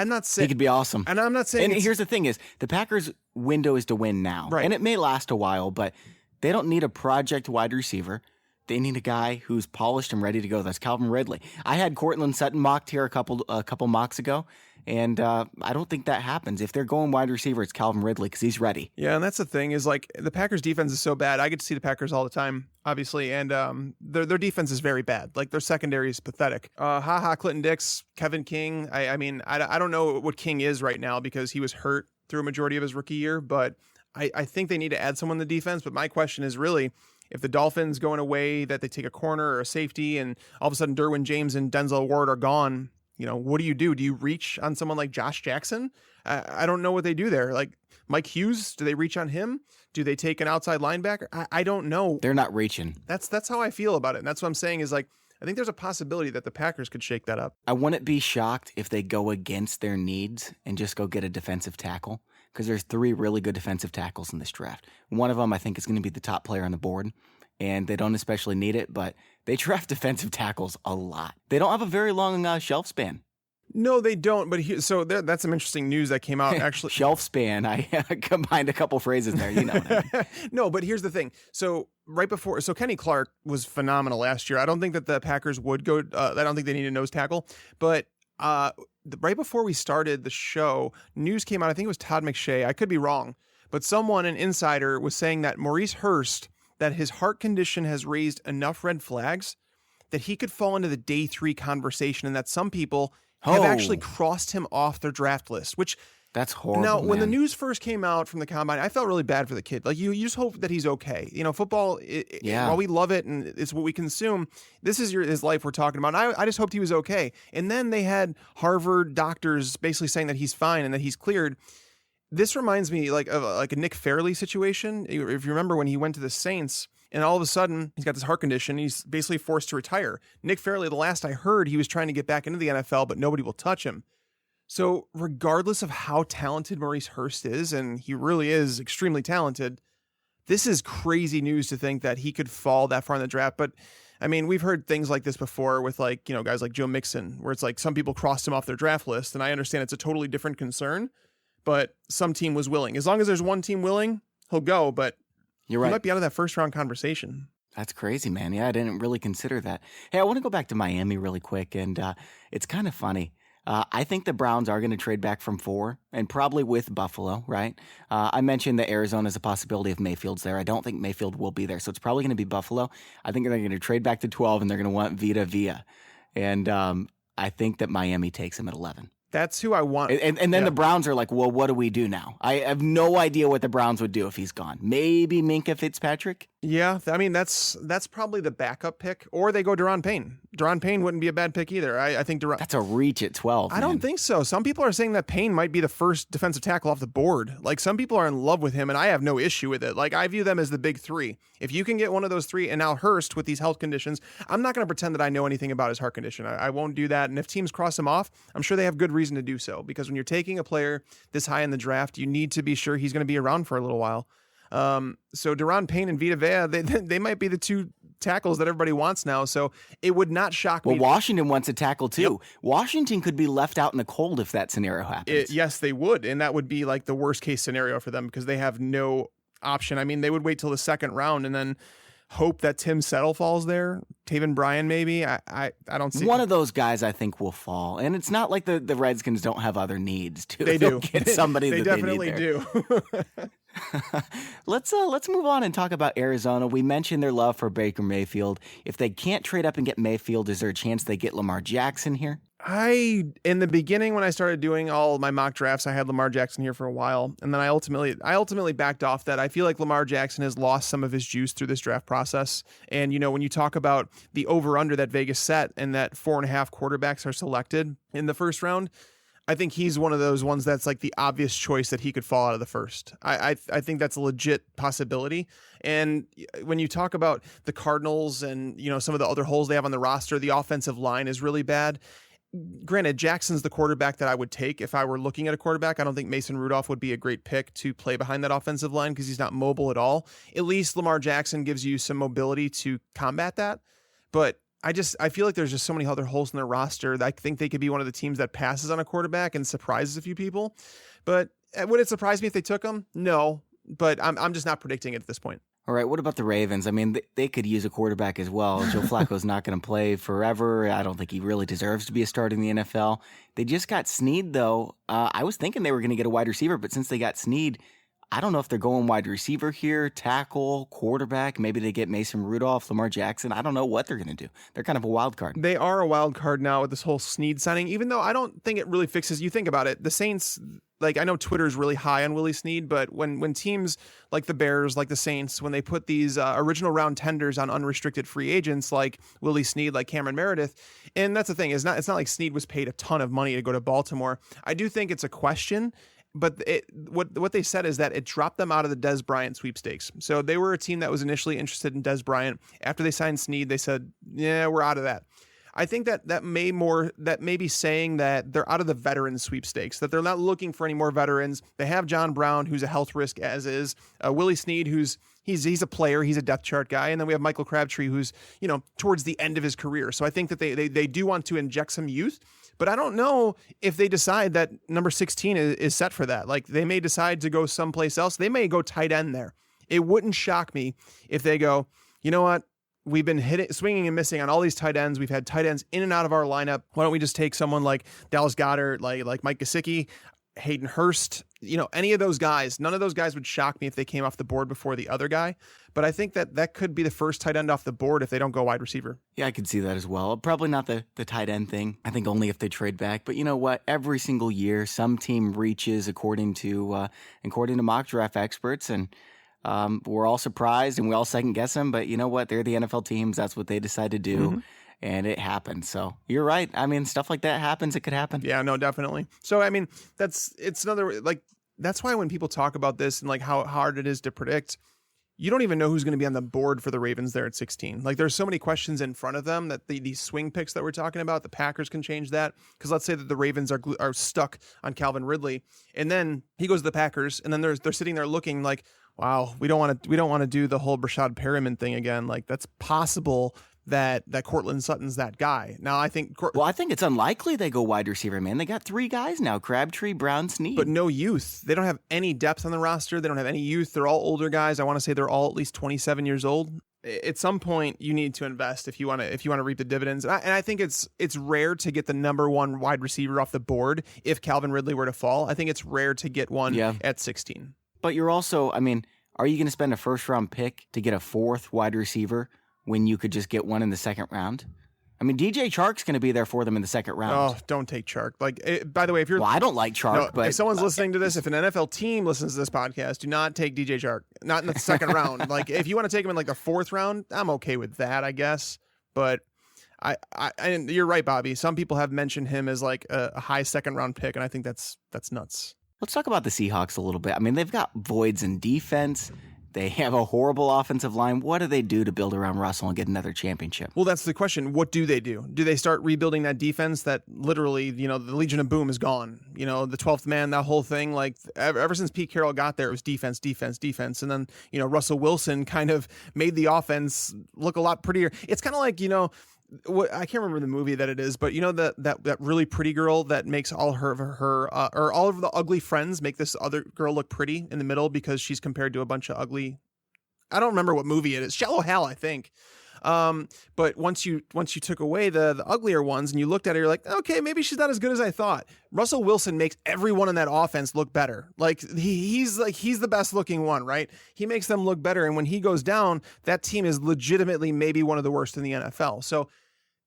not saying he could be awesome. And I'm not saying. And here's the thing: is the Packers' window is to win now, right? And it may last a while, but they don't need a project wide receiver. They need a guy who's polished and ready to go. That's Calvin Ridley. I had Cortland Sutton mocked here a couple mocks ago, and I don't think that happens. If they're going wide receiver, it's Calvin Ridley because he's ready. Yeah, and that's the thing is like the Packers' defense is so bad. I get to see the Packers all the time, obviously, and their defense is very bad. Like their secondary is pathetic. Clinton Dix, Kevin King. I don't know what King is right now because he was hurt through a majority of his rookie year, but I think they need to add someone to the defense. But my question is really, if the Dolphins go in a way that they take a corner or a safety and all of a sudden Derwin James and Denzel Ward are gone, what do you do? Do you reach on someone like Josh Jackson? I don't know what they do there. Like Mike Hughes, do they reach on him? Do they take an outside linebacker? I don't know. They're not reaching. That's how I feel about it. And that's what I'm saying is like, I think there's a possibility that the Packers could shake that up. I wouldn't be shocked if they go against their needs and just go get a defensive tackle, because there's 3 really good defensive tackles in this draft. One of them I think is going to be the top player on the board, and they don't especially need it, but they draft defensive tackles a lot. They don't have a very long shelf span. No, they don't. But that's some interesting news that came out, actually. Shelf span. I combined a couple phrases there. You know what I mean. No, but here's the thing. So Kenny Clark was phenomenal last year. I don't think that the Packers would go. I don't think they need a nose tackle. But right before we started the show, news came out. I think it was Todd McShay. I could be wrong. But someone, an insider, was saying that Maurice Hurst, that his heart condition has raised enough red flags that he could fall into the day 3 conversation, and that some people have actually crossed him off their draft list, which That's horrible. Now, when the man. news first came out from the combine, I felt really bad for the kid. Like you just hope that he's okay. Football, while we love it and it's what we consume, this is his life we're talking about. And I just hoped he was okay. And then they had Harvard doctors basically saying that he's fine and that he's cleared. This reminds me like of a Nick Fairley situation. If you remember when he went to the Saints and all of a sudden he's got this heart condition, he's basically forced to retire. Nick Fairley, the last I heard, he was trying to get back into the NFL, but nobody will touch him. So regardless of how talented Maurice Hurst is, and he really is extremely talented, this is crazy news to think that he could fall that far in the draft. But I mean, we've heard things like this before with guys like Joe Mixon, where it's like some people crossed him off their draft list. And I understand it's a totally different concern, but some team was willing. As long as there's one team willing, he'll go. But You're right. He might be out of that first round conversation. That's crazy, man. Yeah, I didn't really consider that. Hey, I want to go back to Miami really quick, and it's kind of funny. I think the Browns are going to trade back from 4, and probably with Buffalo, right? I mentioned that Arizona is a possibility if Mayfield's there. I don't think Mayfield will be there, so it's probably going to be Buffalo. I think they're going to trade back to 12, and they're going to want Vita Vea. And I think that Miami takes him at 11. That's who I want. And then the Browns are like, well, what do we do now? I have no idea what the Browns would do if he's gone. Maybe Minkah Fitzpatrick? Yeah, I mean, that's probably the backup pick. Or they go Daron Payne. Daron Payne wouldn't be a bad pick either. I think Daron... That's a reach at 12, I don't think so. Some people are saying that Payne might be the first defensive tackle off the board. Like, some people are in love with him, and I have no issue with it. Like, I view them as the big 3. If you can get one of those 3, and now Hurst with these health conditions, I'm not going to pretend that I know anything about his heart condition. I won't do that. And if teams cross him off, I'm sure they have good reason to do so. Because when you're taking a player this high in the draft, you need to be sure he's going to be around for a little while. So Daron Payne and Vita Vea, they might be the 2 tackles that everybody wants now. So it would not shock me. Well, Washington wants a tackle too. Yep. Washington could be left out in the cold if that scenario happens. Yes, they would. And that would be like the worst case scenario for them because they have no option. I mean, they would wait till the second round and then hope that Tim Settle falls there. Taven Bryan, maybe. I don't see one of those guys. I think will fall, and it's not like the Redskins don't have other needs too. They do get somebody. They that definitely they need there. do. Let's move on and talk about Arizona. We mentioned their love for Baker Mayfield. If they can't trade up and get Mayfield, is there a chance they get Lamar Jackson here? In the beginning, when I started doing all my mock drafts, I had Lamar Jackson here for a while, and then I ultimately backed off that. I feel like Lamar Jackson has lost some of his juice through this draft process. And when you talk about the over/under that Vegas set and that 4.5 quarterbacks are selected in the first round, I think he's one of those ones that's like the obvious choice that he could fall out of the first. I think that's a legit possibility. And when you talk about the Cardinals and some of the other holes they have on the roster, the offensive line is really bad. Granted, Jackson's the quarterback that I would take if I were looking at a quarterback. I don't think Mason Rudolph would be a great pick to play behind that offensive line because he's not mobile at all. At least Lamar Jackson gives you some mobility to combat that. But I feel like there's just so many other holes in their roster that I think they could be one of the teams that passes on a quarterback and surprises a few people. But would it surprise me if they took him? No, but I'm just not predicting it at this point. All right, what about the Ravens? I mean, they could use a quarterback as well. Joe Flacco's not going to play forever. I don't think he really deserves to be a starter in the NFL. They just got Snead, though. I was thinking they were going to get a wide receiver, but since they got Snead, I don't know if they're going wide receiver here, tackle, quarterback. Maybe they get Mason Rudolph, Lamar Jackson. I don't know what they're going to do. They're kind of a wild card. They are a wild card now with this whole Snead signing, even though I don't think it really fixes. You think about it, the Saints... Like, I know Twitter's really high on Willie Snead, but when teams like the Bears, like the Saints, when they put these original round tenders on unrestricted free agents like Willie Snead, like Cameron Meredith, and that's the thing, it's not like Snead was paid a ton of money to go to Baltimore. I do think it's a question, but what they said is that it dropped them out of the Dez Bryant sweepstakes. So they were a team that was initially interested in Dez Bryant. After they signed Snead, they said, yeah, we're out of that. I think that may be saying that they're out of the veteran sweepstakes, that they're not looking for any more veterans. They have John Brown, who's a health risk as is, Willie Snead, he's a player, he's a depth chart guy, and then we have Michael Crabtree, who's towards the end of his career. So I think that they do want to inject some youth, but I don't know if they decide that number 16 is set for that. Like, they may decide to go someplace else. They may go tight end there. It wouldn't shock me if they go, you know what? We've been swinging and missing on all these tight ends. We've had tight ends in and out of our lineup. Why don't we just take someone like Dallas Goedert, like Mike Gesicki? Hayden Hurst, any of those guys. None of those guys would shock me if they came off the board before the other guy. But I think that could be the first tight end off the board if they don't go wide receiver. Yeah, I could see that as well. Probably not the tight end thing. I think only if they trade back. But you know what? Every single year, some team reaches according to mock draft experts, and we're all surprised and we all second guess them. But you know what? They're the NFL teams. That's what they decide to do. Mm-hmm. And it happened. So you're right. I mean, stuff like that happens. It could happen. Yeah, no, definitely. So, I mean, that's why when people talk about this and like how hard it is to predict, you don't even know who's going to be on the board for the Ravens there at 16. Like there's so many questions in front of them that these swing picks that we're talking about, the Packers can change that. Because let's say that the Ravens are stuck on Calvin Ridley, and then he goes to the Packers, and then they're sitting there looking like, wow, we don't want to do the whole Brashad Perriman thing again. Like that's possible that Cortland Sutton's that guy. Now, I think it's unlikely they go wide receiver, man. They got 3 guys now, Crabtree, Brown, Snead. But no youth. They don't have any depth on the roster. They don't have any youth. They're all older guys. I want to say they're all at least 27 years old. At some point, you need to invest if you want to reap the dividends. And I think it's rare to get the number 1 wide receiver off the board if Calvin Ridley were to fall. I think it's rare to get one at 16. But you're also, I mean, are you going to spend a first-round pick to get a 4th wide receiver when you could just get one in the second round? I mean, DJ Chark's going to be there for them in the second round. Oh, don't take Chark. By the way, if you're... Well, I don't like Chark, but... If someone's listening to this, if an NFL team listens to this podcast, do not take DJ Chark. Not in the second round. Like, if you want to take him in, like, the 4th round, I'm okay with that, I guess. But and you're right, Bobby. Some people have mentioned him as, like, a high second-round pick, and I think that's nuts. Let's talk about the Seahawks a little bit. I mean, they've got voids in defense. They have a horrible offensive line. What do they do to build around Russell and get another championship? Well, that's the question. What do they do? Do they start rebuilding that defense that literally, the Legion of Boom is gone? The 12th man, that whole thing. Like ever since Pete Carroll got there, it was defense, defense, defense. And then, Russell Wilson kind of made the offense look a lot prettier. It's kind of like, I can't remember the movie that it is, but that really pretty girl that makes all or all of the ugly friends make this other girl look pretty in the middle because she's compared to a bunch of ugly. I don't remember what movie it is. Shallow Hal, I think. But once you took away the uglier ones and you looked at her, you're like, okay, maybe she's not as good as I thought. Russell Wilson makes everyone in that offense look better. Like he's the best looking one, right? He makes them look better. And when he goes down, that team is legitimately maybe one of the worst in the NFL. So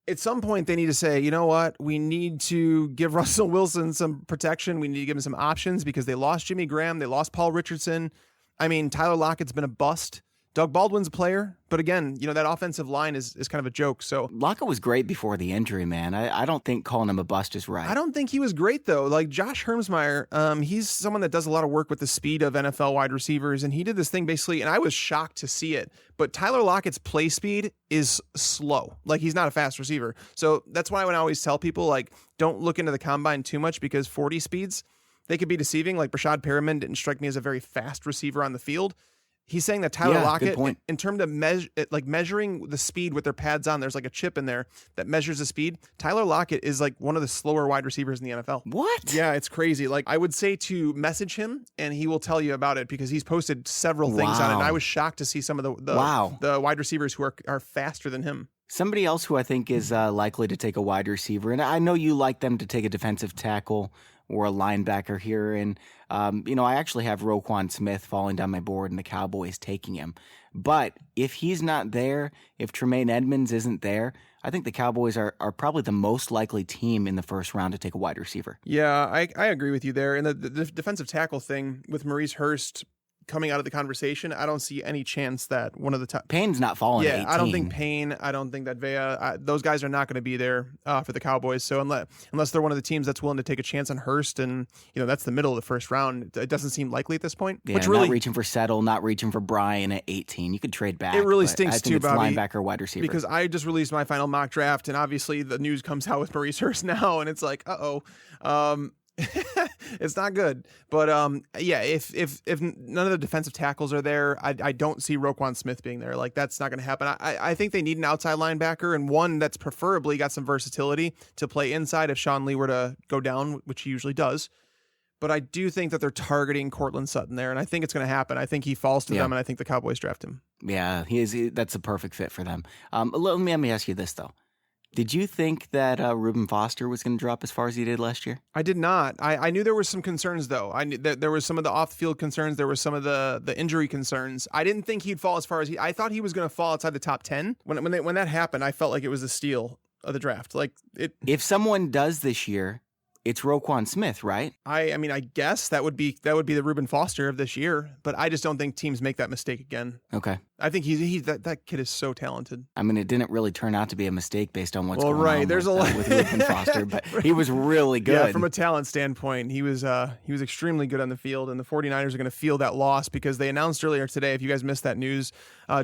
at some point they need to say, you know what? We need to give Russell Wilson some protection. We need to give him some options because they lost Jimmy Graham. They lost Paul Richardson. I mean, Tyler Lockett's been a bust. Doug Baldwin's a player, but again, that offensive line is kind of a joke. So Lockett was great before the injury, man. I don't think calling him a bust is right. I don't think he was great though. Like Josh Hermsmeyer, he's someone that does a lot of work with the speed of NFL wide receivers, and he did this thing basically, and I was shocked to see it. But Tyler Lockett's play speed is slow. Like he's not a fast receiver. So that's why when I always tell people like, don't look into the combine too much because 40 speeds, they could be deceiving. Like Brashad Perriman didn't strike me as a very fast receiver on the field. He's saying that Tyler Lockett, in terms of measuring the speed with their pads on, there's like a chip in there that measures the speed. Tyler Lockett is like one of the slower wide receivers in the NFL. What? Yeah, it's crazy. Like I would say to message him and he will tell you about it because he's posted several things on it. And I was shocked to see some of the wide receivers who are faster than him. Somebody else who I think is likely to take a wide receiver, and I know you like them to take a defensive tackle or a linebacker here. And, I actually have Roquan Smith falling down my board and the Cowboys taking him. But if he's not there, if Tremaine Edmonds isn't there, I think the Cowboys are probably the most likely team in the first round to take a wide receiver. Yeah, I agree with you there. And the defensive tackle thing with Maurice Hurst coming out of the conversation, I don't see any chance that one of the top... Payne's not falling to 18. I don't think Payne, I don't think that Vea, those guys are not going to be there for the Cowboys. So unless they're one of the teams that's willing to take a chance on Hurst, and that's the middle of the first round, it doesn't seem likely at this point. Yeah, which really, not reaching for Settle, not reaching for Bryan at 18. You could trade back. It really stinks too, Bobby. Linebacker, wide receiver. Because I just released my final mock draft, and obviously the news comes out with Maurice Hurst now, and it's like, it's not good. But if none of the defensive tackles are there, I don't see Roquan Smith being there. Like that's not going to happen. I think they need an outside linebacker and one that's preferably got some versatility to play inside if Sean Lee were to go down, which he usually does. But I do think that they're targeting Cortland Sutton there, and I think it's going to happen. I think he falls to them, and I think the Cowboys draft him. Yeah, that's a perfect fit for them. Let me ask you this though. Did you think that Reuben Foster was going to drop as far as he did last year? I did not. I knew there were some concerns, though. I knew that there was some of the off-field concerns. There were some of the injury concerns. I didn't think he'd fall as far as I thought he was going to fall outside the top 10. When that happened, I felt like it was a steal of the draft. If someone does this year, it's Roquan Smith, right? I mean, I guess that would be the Reuben Foster of this year, but I just don't think teams make that mistake again. Okay. I think that kid is so talented. I mean, it didn't really turn out to be a mistake based on what's going on There's with Reuben Foster, but he was really good. Yeah, from a talent standpoint, he was extremely good on the field, and the 49ers are going to feel that loss because they announced earlier today, if you guys missed that news,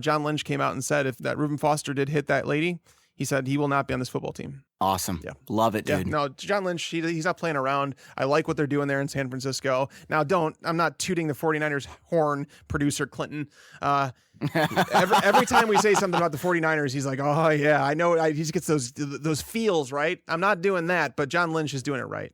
John Lynch came out and said if that Reuben Foster did hit that lady, he said he will not be on this football team. Awesome. Yeah. Love it, dude. Yeah. No, John Lynch, he's not playing around. I like what they're doing there in San Francisco. Now, I'm not tooting the 49ers horn, producer Clinton. Every time we say something about the 49ers, he's like, oh, yeah, I know. He just gets those feels, right? I'm not doing that, but John Lynch is doing it right.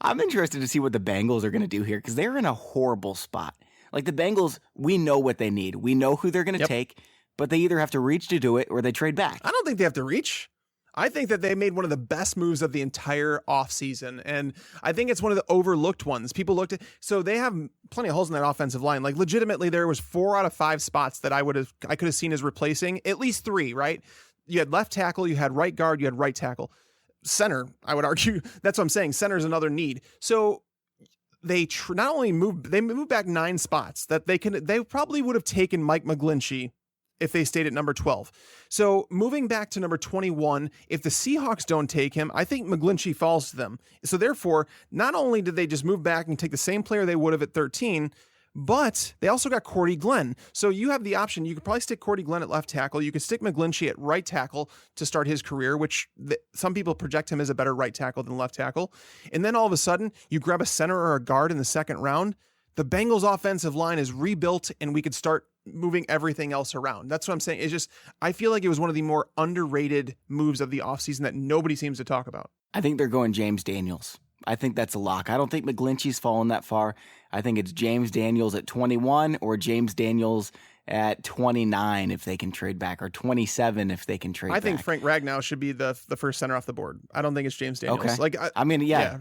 I'm interested to see what the Bengals are going to do here because they're in a horrible spot. Like the Bengals, we know what they need. We know who they're going to take. But they either have to reach to do it or they trade back. I don't think they have to reach. I think that they made one of the best moves of the entire offseason. And I think it's one of the overlooked ones. People looked at, so they have plenty of holes in that offensive line. Like legitimately, there was 4 out of 5 spots that I could have seen as replacing at least 3, right? You had left tackle, you had right guard, you had right tackle. Center, I would argue, that's what I'm saying. Center is another need. So they not only moved back 9 spots that they probably would have taken Mike McGlinchey if they stayed at number 12. So moving back to number 21, if the Seahawks don't take him, I think McGlinchey falls to them. So therefore, not only did they just move back and take the same player they would have at 13, but they also got Cordy Glenn. So you have the option. You could probably stick Cordy Glenn at left tackle. You could stick McGlinchey at right tackle to start his career, which some people project him as a better right tackle than left tackle. And then all of a sudden, you grab a center or a guard in the second round. The Bengals offensive line is rebuilt and we could start moving everything else around. That's what I'm saying. It's just, I feel like it was one of the more underrated moves of the offseason that nobody seems to talk about. I think they're going James Daniels. I think that's a lock. I don't think McGlinchey's fallen that far. I think it's James Daniels at 21 or James Daniels at 29 if they can trade back, or 27 if they can trade back. I think Frank Ragnow should be the first center off the board. I don't think it's James Daniels. Okay. I mean, yeah.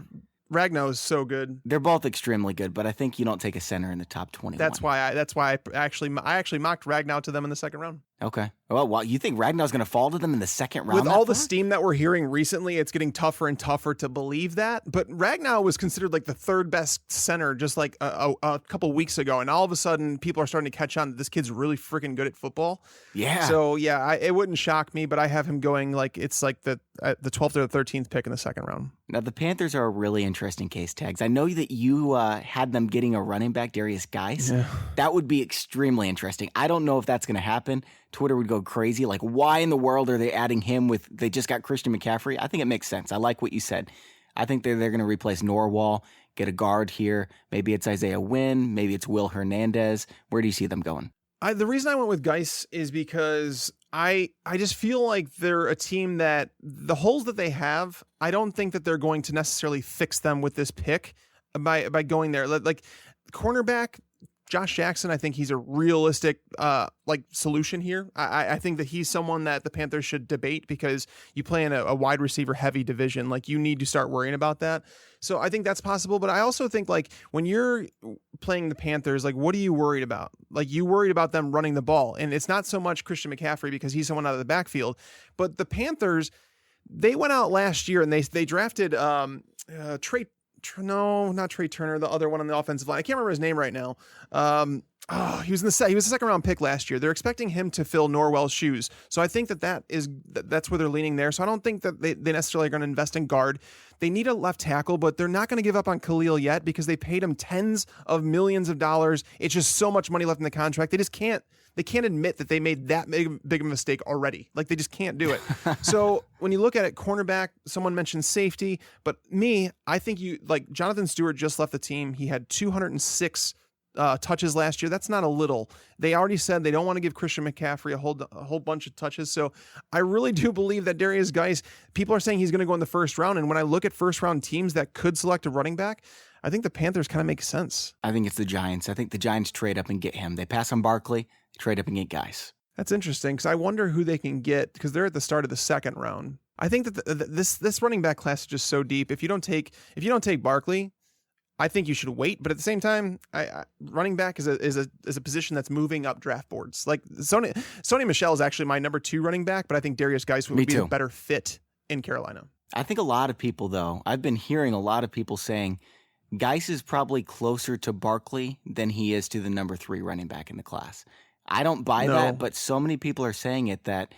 Ragnow is so good. They're both extremely good, but I think you don't take a center in the top 21. That's why I actually mocked Ragnow to them in the second round. Okay. Well, you think Ragnow's going to fall to them in the second round? With all the steam that we're hearing recently, it's getting tougher and tougher to believe that. But Ragnow was considered like the 3rd best center just like a couple weeks ago. And all of a sudden, people are starting to catch on that this kid's really freaking good at football. Yeah. So, yeah, it wouldn't shock me, but I have him going like it's like the 12th or the 13th pick in the second round. Now, the Panthers are a really interesting case, Tags. I know that you had them getting a running back, Darius Geis. Yeah. That would be extremely interesting. I don't know if that's going to happen. Twitter would go crazy. Like, why in the world are they adding him with, they just got Christian McCaffrey? I think it makes sense. I like what you said. I think they're going to replace Norwell, get a guard here. Maybe it's Isaiah Wynn. Maybe it's Will Hernandez. Where do you see them going? The reason I went with Geis is because I just feel like they're a team that the holes that they have, I don't think that they're going to necessarily fix them with this pick by going there. Like cornerback, Josh Jackson, I think he's a realistic solution here. I think that he's someone that the Panthers should debate because you play in a wide receiver heavy division. Like you need to start worrying about that. So I think that's possible. But I also think like when you're playing the Panthers, like what are you worried about? Like you worried about them running the ball. And it's not so much Christian McCaffrey because he's someone out of the backfield. But the Panthers, they went out last year and they drafted not Trey Turner, the other one on the offensive line. I can't remember his name right now. He was a second round pick last year. They're expecting him to fill Norwell's shoes. So I think that's where they're leaning there. So I don't think that they necessarily are going to invest in guard. They need a left tackle, but they're not going to give up on Khalil yet because they paid him tens of millions of dollars. It's just so much money left in the contract. They can't admit that they made that big of a mistake already. Like they just can't do it. So when you look at it, cornerback, someone mentioned safety, but I think Jonathan Stewart just left the team. He had 206 touches last year. That's not a little. They already said they don't want to give Christian McCaffrey a whole bunch of touches. So I really do believe that Darius Geis, people are saying he's going to go in the first round. And when I look at first round teams that could select a running back, I think the Panthers kind of make sense. I think it's the Giants. I think the Giants trade up and get him. They pass on Barkley, trade up and get Geis. That's interesting because I wonder who they can get because they're at the start of the second round. I think that this running back class is just so deep. If you don't take Barkley, I think you should wait. But at the same time, running back is a position that's moving up draft boards. Like Sony Michel is actually my number 2 running back, but I think Darius Geis would be a better fit in Carolina. I think a lot of people, though, I've been hearing a lot of people saying Geis is probably closer to Barkley than he is to the number 3 running back in the class. I don't buy that, but so many people are saying it that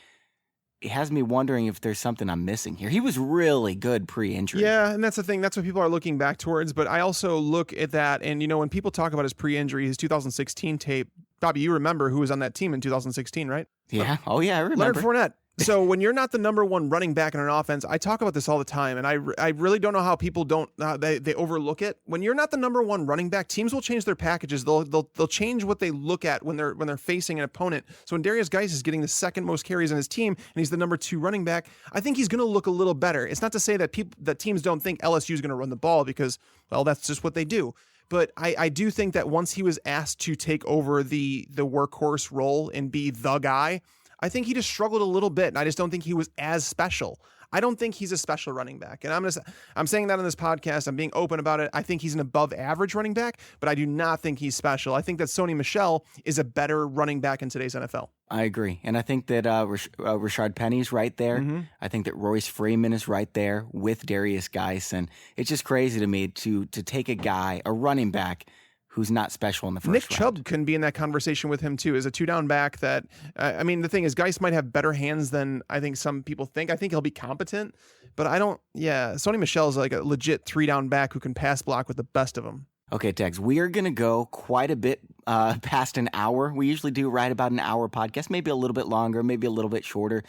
it has me wondering if there's something I'm missing here. He was really good pre-injury. Yeah, and that's the thing. That's what people are looking back towards. But I also look at that, and when people talk about his pre-injury, his 2016 tape, Bobby, you remember who was on that team in 2016, right? Yeah. Oh, yeah, I remember. Leonard Fournette. So when you're not the number 1 running back in an offense, I talk about this all the time, and I really don't know how people don't they overlook it. When you're not the number 1 running back, teams will change their packages. They'll change what they look at when they're facing an opponent. So when Darius Geis is getting the second most carries on his team and he's the number 2 running back, I think he's going to look a little better. It's not to say that teams don't think LSU is going to run the ball because, well, that's just what they do. But I do think that once he was asked to take over the workhorse role and be the guy, I think he just struggled a little bit, and I just don't think he was as special. I don't think he's a special running back, and I'm saying that on this podcast. I'm being open about it. I think he's an above average running back, but I do not think he's special. I think that Sony Michel is a better running back in today's NFL. I agree, and I think that Rashard Penny's right there. Mm-hmm. I think that Royce Freeman is right there with Darius Geis, and it's just crazy to me to take a running back who's not special in the first round. Nick Chubb can be in that conversation with him too, as a 2-down back that, the thing is, Geis might have better hands than I think some people think. I think he'll be competent, but Sony Michel is like a legit 3-down back who can pass block with the best of them. Okay, Tex, we are going to go quite a bit past an hour. We usually do right about an hour podcast, maybe a little bit longer, maybe a little bit shorter.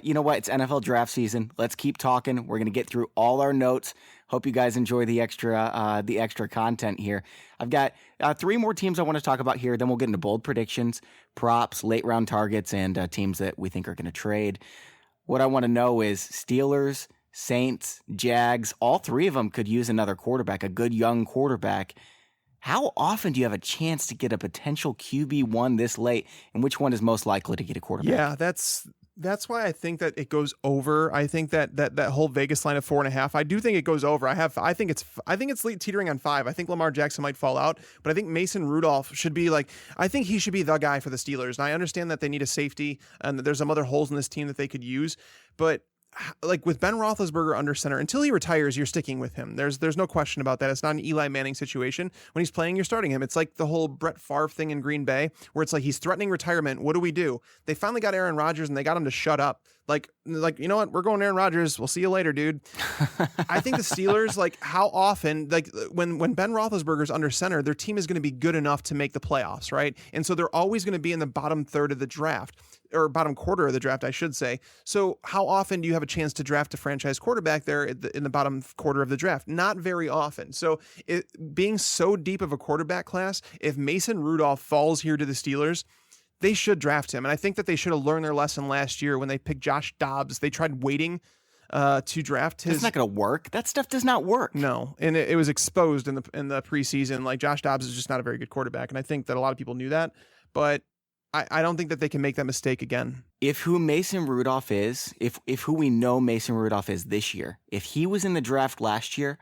You know what? It's NFL draft season. Let's keep talking. We're going to get through all our notes. Hope you guys enjoy the extra content here. I've got 3 more teams I want to talk about here. Then we'll get into bold predictions, props, late round targets, and teams that we think are going to trade. What I want to know is Steelers, Saints, Jags, all 3 of them could use another quarterback, a good young quarterback. How often do you have a chance to get a potential QB1 this late, and which one is most likely to get a quarterback? Yeah, that's why I think that it goes over. I think that whole Vegas line of 4.5, I do think it goes over. I think it's teetering on 5. I think Lamar Jackson might fall out, but I think Mason Rudolph should be I think he should be the guy for the Steelers. And I understand that they need a safety and that there's some other holes in this team that they could use, but with Ben Roethlisberger under center, until he retires, you're sticking with him. There's no question about that. It's not an Eli Manning situation. When he's playing, you're starting him. It's like the whole Brett Favre thing in Green Bay, where it's like he's threatening retirement. What do we do? They finally got Aaron Rodgers, and they got him to shut up. Like you know what? We're going Aaron Rodgers. We'll see you later, dude. I think the Steelers, how often, when Ben Roethlisberger's under center, their team is going to be good enough to make the playoffs, right? And so they're always going to be in the bottom third of the draft. Or bottom quarter of the draft, I should say. So how often do you have a chance to draft a franchise quarterback there in the bottom quarter of the draft? Not very often. So being so deep of a quarterback class, if Mason Rudolph falls here to the Steelers, they should draft him. And I think that they should have learned their lesson last year when they picked Josh Dobbs. They tried waiting to draft his. That's not going to work. That stuff does not work. No, and it was exposed in the preseason. Josh Dobbs is just not a very good quarterback, and I think that a lot of people knew that, but I don't think that they can make that mistake again. If who Mason Rudolph is, if who we know Mason Rudolph is this year, if he was in the draft last year,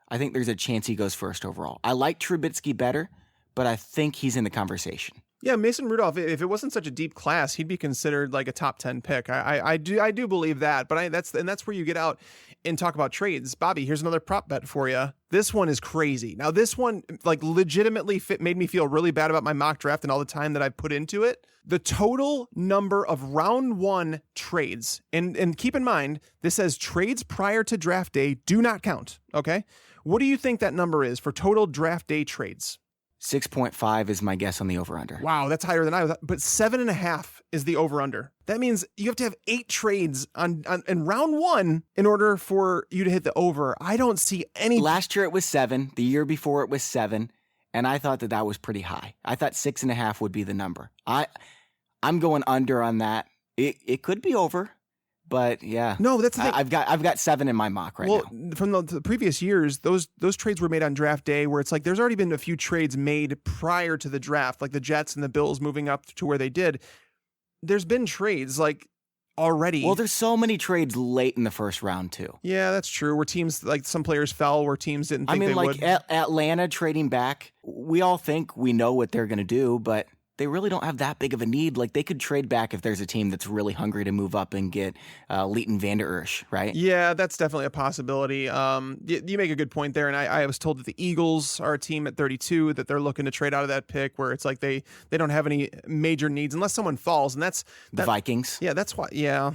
I think there's a chance he goes first overall. I like Trubisky better, but I think he's in the conversation. Yeah, Mason Rudolph, if it wasn't such a deep class, he'd be considered like a top 10 pick. I do believe that, but that's where you get out and talk about trades. Bobby, here's another prop bet for you. This one is crazy. Now, this one legitimately made me feel really bad about my mock draft and all the time that I put into it. The total number of round 1 trades, and keep in mind, this says trades prior to draft day do not count, okay? What do you think that number is for total draft day trades? 6.5 is my guess on the over-under. Wow, that's higher than I was. But 7.5 is the over-under. That means you have to have 8 trades in round 1 in order for you to hit the over. I don't see any. Last year it was 7. The year before it was 7. And I thought that was pretty high. I thought 6.5 would be the number. I'm going under on that. It could be over. But yeah, no, that's the thing. I've got 7 in my mock right now. From the previous years, those trades were made on draft day, where it's there's already been a few trades made prior to the draft, like the Jets and the Bills moving up to where they did. there's been trades like already. Well, there's so many trades late in the first round too. Yeah, that's true. Where teams, like some players fell where teams didn't think they would. Atlanta trading back, we all think we know what they're going to do, but they really don't have that big of a need. Like, they could trade back if there's a team that's really hungry to move up and get Leighton Vander Esch, right? Yeah, that's definitely a possibility. You make a good point there, and I was told that the Eagles are a team at 32 that they're looking to trade out of that pick, where it's like they don't have any major needs unless someone falls, and that's the Vikings. Yeah, that's why. Yeah,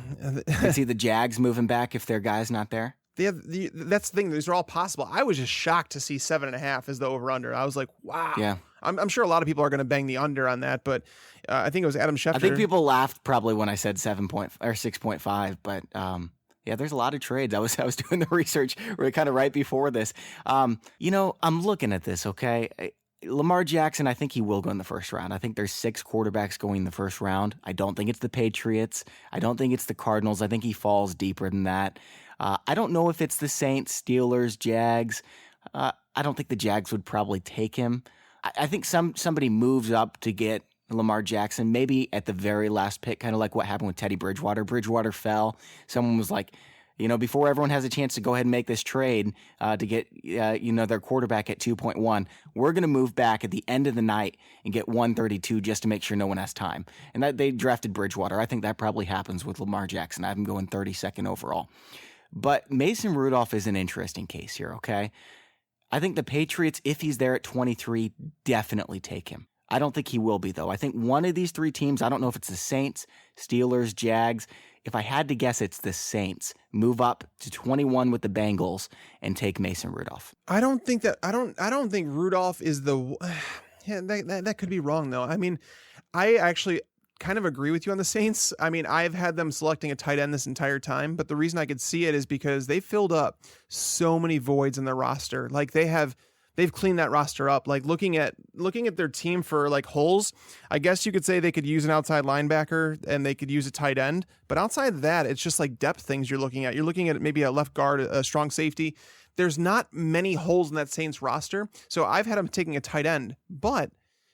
I see the Jags moving back if their guy's not there. That's the thing. These are all possible. I was just shocked to see 7.5 as the over/under. I was like, wow. Yeah. I'm sure a lot of people are going to bang the under on that, but I think it was Adam Schefter. I think people laughed probably when I said 6.5, but yeah, there's a lot of trades. I was doing the research kind of right before this. I'm looking at this. Okay, Lamar Jackson, I think he will go in the first round. I think there's 6 quarterbacks going in the first round. I don't think it's the Patriots. I don't think it's the Cardinals. I think he falls deeper than that. I don't know if it's the Saints, Steelers, Jags. I don't think the Jags would probably take him. I think somebody moves up to get Lamar Jackson, maybe at the very last pick, kind of like what happened with Teddy Bridgewater. Bridgewater fell. Someone was like, before everyone has a chance to go ahead and make this trade to get, their quarterback at 2.1, we're going to move back at the end of the night and get 132 just to make sure no one has time. And that they drafted Bridgewater. I think that probably happens with Lamar Jackson. I have him going 32nd overall. But Mason Rudolph is an interesting case here, okay? I think the Patriots, if he's there at 23, definitely take him. I don't think he will be, though. I think one of these 3 teams, I don't know if it's the Saints, Steelers, Jags. If I had to guess, it's the Saints. Move up to 21 with the Bengals and take Mason Rudolph. I don't think Rudolph is the. Yeah, that could be wrong, though. I mean, I actually kind of agree with you on the Saints. I mean, I've had them selecting a tight end this entire time, but the reason I could see it is because they filled up so many voids in their roster. Like they've cleaned that roster up. Like looking at their team for like holes, I guess you could say they could use an outside linebacker and they could use a tight end. But outside of that, it's just like depth things you're looking at. You're looking at maybe a left guard, a strong safety. There's not many holes in that Saints roster. So I've had them taking a tight end, but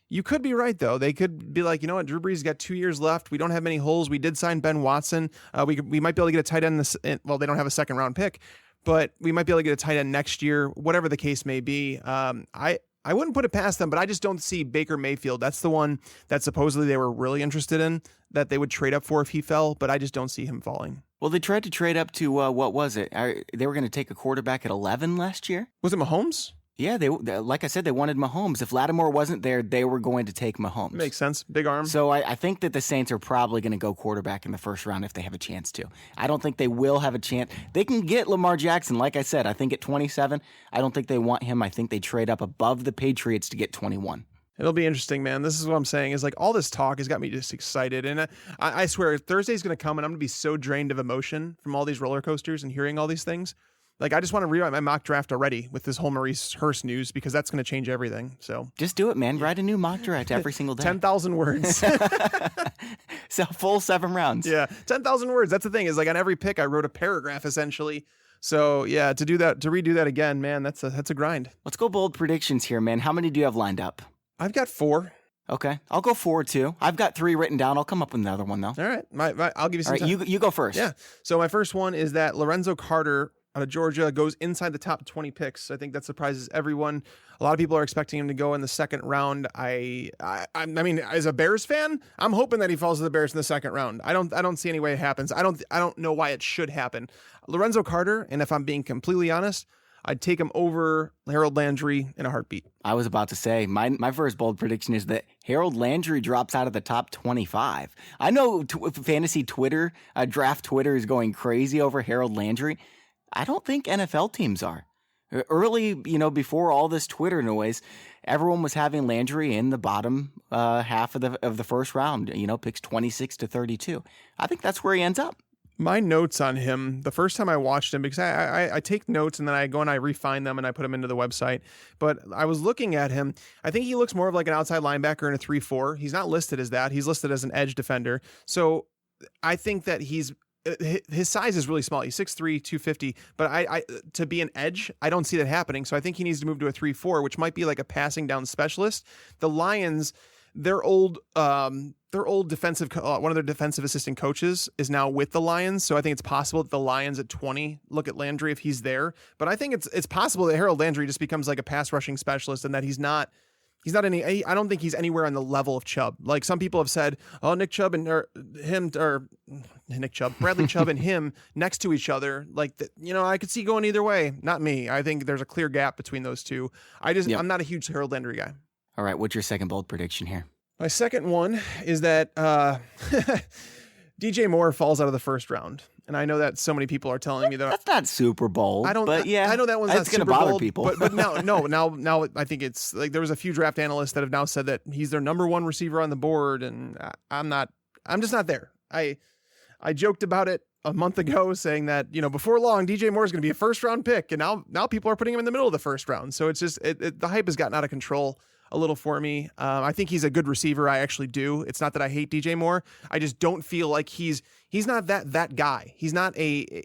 you could be right, though. They could be like, you know what, Drew Brees got 2 years left. We don't have many holes. We did sign Ben Watson. We might be able to get a tight end. Well, they don't have a second-round pick, but we might be able to get a tight end next year, whatever the case may be. I wouldn't put it past them, but I just don't see Baker Mayfield. That's the one that supposedly they were really interested in, that they would trade up for if he fell, but I just don't see him falling. Well, they tried to trade up to, what was it? They were going to take a quarterback at 11 last year? Was it Mahomes? Yeah, they like I said, they wanted Mahomes. If Lattimore wasn't there, they were going to take Mahomes. Makes sense. Big arm. So I think that the Saints are probably going to go quarterback in the first round if they have a chance to. I don't think they will have a chance. They can get Lamar Jackson, like I said. I think at 27, I don't think they want him. I think they trade up above the Patriots to get 21. It'll be interesting, man. This is what I'm saying is like all this talk has got me just excited. And I swear Thursday's going to come and I'm going to be so drained of emotion from all these roller coasters and hearing all these things. Like, I just want to rewrite my mock draft already with this whole Maurice Hurst news because that's going to change everything. So just do it, man. Write a new mock draft every single day. 10,000 words. So full 7 rounds. Yeah, 10,000 words. That's the thing is like on every pick, I wrote a paragraph essentially. So yeah, to redo that again, man, that's a grind. Let's go bold predictions here, man. How many do you have lined up? I've got 4. Okay, I'll go 4 too. I've got 3 written down. I'll come up with another one though. All right, I'll give you some. All right, time. You go first. Yeah. So my first one is that Lorenzo Carter out of Georgia goes inside the top 20 picks. I think that surprises everyone. A lot of people are expecting him to go in the second round. I mean, as a Bears fan, I'm hoping that he falls to the Bears in the second round. I don't see any way it happens. I don't know why it should happen. Lorenzo Carter, and if I'm being completely honest, I'd take him over Harold Landry in a heartbeat. I was about to say, my first bold prediction is that Harold Landry drops out of the top 25. I know fantasy Twitter, draft Twitter is going crazy over Harold Landry. I don't think NFL teams are. Early, before all this Twitter noise, everyone was having Landry in the bottom half of the first round, picks 26 to 32. I think that's where he ends up. My notes on him, the first time I watched him, because I take notes and then I go and I refine them and I put them into the website. But I was looking at him. I think he looks more of like an outside linebacker in a 3-4. He's not listed as that. He's listed as an edge defender. So I think that his size is really small. He's 6'3", 250, but I to be an edge, I don't see that happening. So I think he needs to move to a 3-4, which might be like a passing down specialist. The Lions, their old defensive, one of their defensive assistant coaches is now with the Lions. So I think it's possible that the Lions at 20 look at Landry if he's there. But I think it's possible that Harold Landry just becomes like a pass rushing specialist and that he's not any, I don't think he's anywhere on the level of Chubb. Like some people have said, oh, Bradley Chubb and him next to each other. Like, I could see going either way. Not me. I think there's a clear gap between those two. I'm not a huge Harold Landry guy. All right. What's your second bold prediction here? My second one is that DJ Moore falls out of the first round. And I know that so many people are telling me that that's not super bold. I know that one's not super bother bold, people. But now I think it's like there was a few draft analysts that have now said that he's their number one receiver on the board, and I'm just not there. I joked about it a month ago saying that, before long, DJ Moore is going to be a first round pick. And now people are putting him in the middle of the first round. So it's just, the hype has gotten out of control a little for me. I think he's a good receiver. I actually do. It's not that I hate DJ Moore. I just don't feel like he's not that guy. He's not a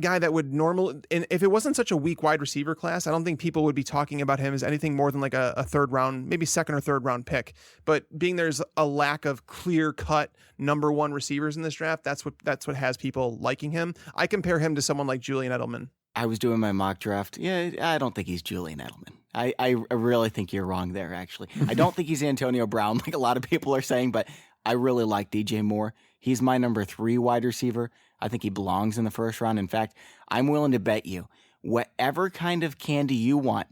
guy that would normally, and if it wasn't such a weak wide receiver class, I don't think people would be talking about him as anything more than like a third round, maybe second or third round pick. But being there's a lack of clear cut number one receivers in this draft, that's what has people liking him. I compare him to someone like Julian Edelman. I was doing my mock draft. Yeah, I don't think he's Julian Edelman. I really think you're wrong there, actually. I don't think he's Antonio Brown like a lot of people are saying, but I really like DJ Moore. He's my number 3 wide receiver. I think he belongs in the first round. In fact, I'm willing to bet you whatever kind of candy you want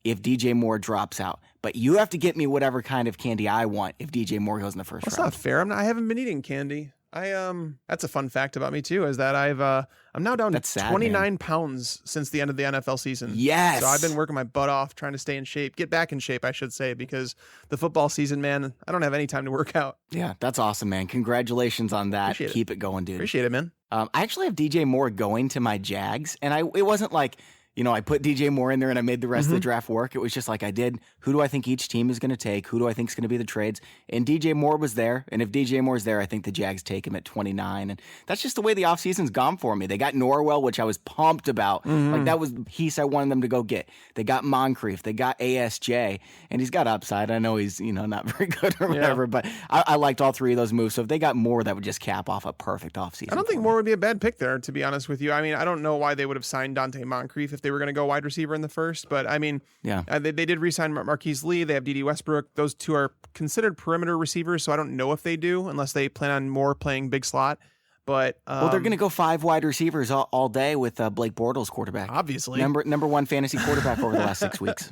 if DJ Moore drops out. But you have to get me whatever kind of candy I want if DJ Moore goes in the first round. That's not fair. I haven't been eating candy. That's a fun fact about me too, is that I'm now down to 29 pounds since the end of the NFL season. Yes. So I've been working my butt off trying to stay in shape, get back in shape, I should say, because the football season, man, I don't have any time to work out. Yeah, that's awesome, man. Congratulations on that. Appreciate Keep it going, dude. Appreciate it, man. I actually have DJ Moore going to my Jags, and it wasn't like, I put DJ Moore in there and I made the rest of the draft work. It was just like I did, who do I think each team is going to take? Who do I think is going to be the trades? And DJ Moore was there. And if DJ Moore's there, I think the Jags take him at 29. And that's just the way the offseason's gone for me. They got Norwell, which I was pumped about. Like that was the piece I wanted them to go get. They got Moncrief. They got ASJ. And he's got upside. I know he's, not very good or whatever, but I liked all 3 of those moves. So if they got Moore, that would just cap off a perfect offseason. I don't think Moore would be a bad pick there, to be honest with you. I mean, I don't know why they would have signed Dante Moncrief if they were going to go wide receiver in the first, but I mean, they did re-sign Marquise Lee. They have D.D. Westbrook. Those 2 are considered perimeter receivers, so I don't know if they do, unless they plan on more playing big slot. But well, they're going to go 5 wide receivers all day with Blake Bortles quarterback. Obviously, number 1 fantasy quarterback over the last 6 weeks.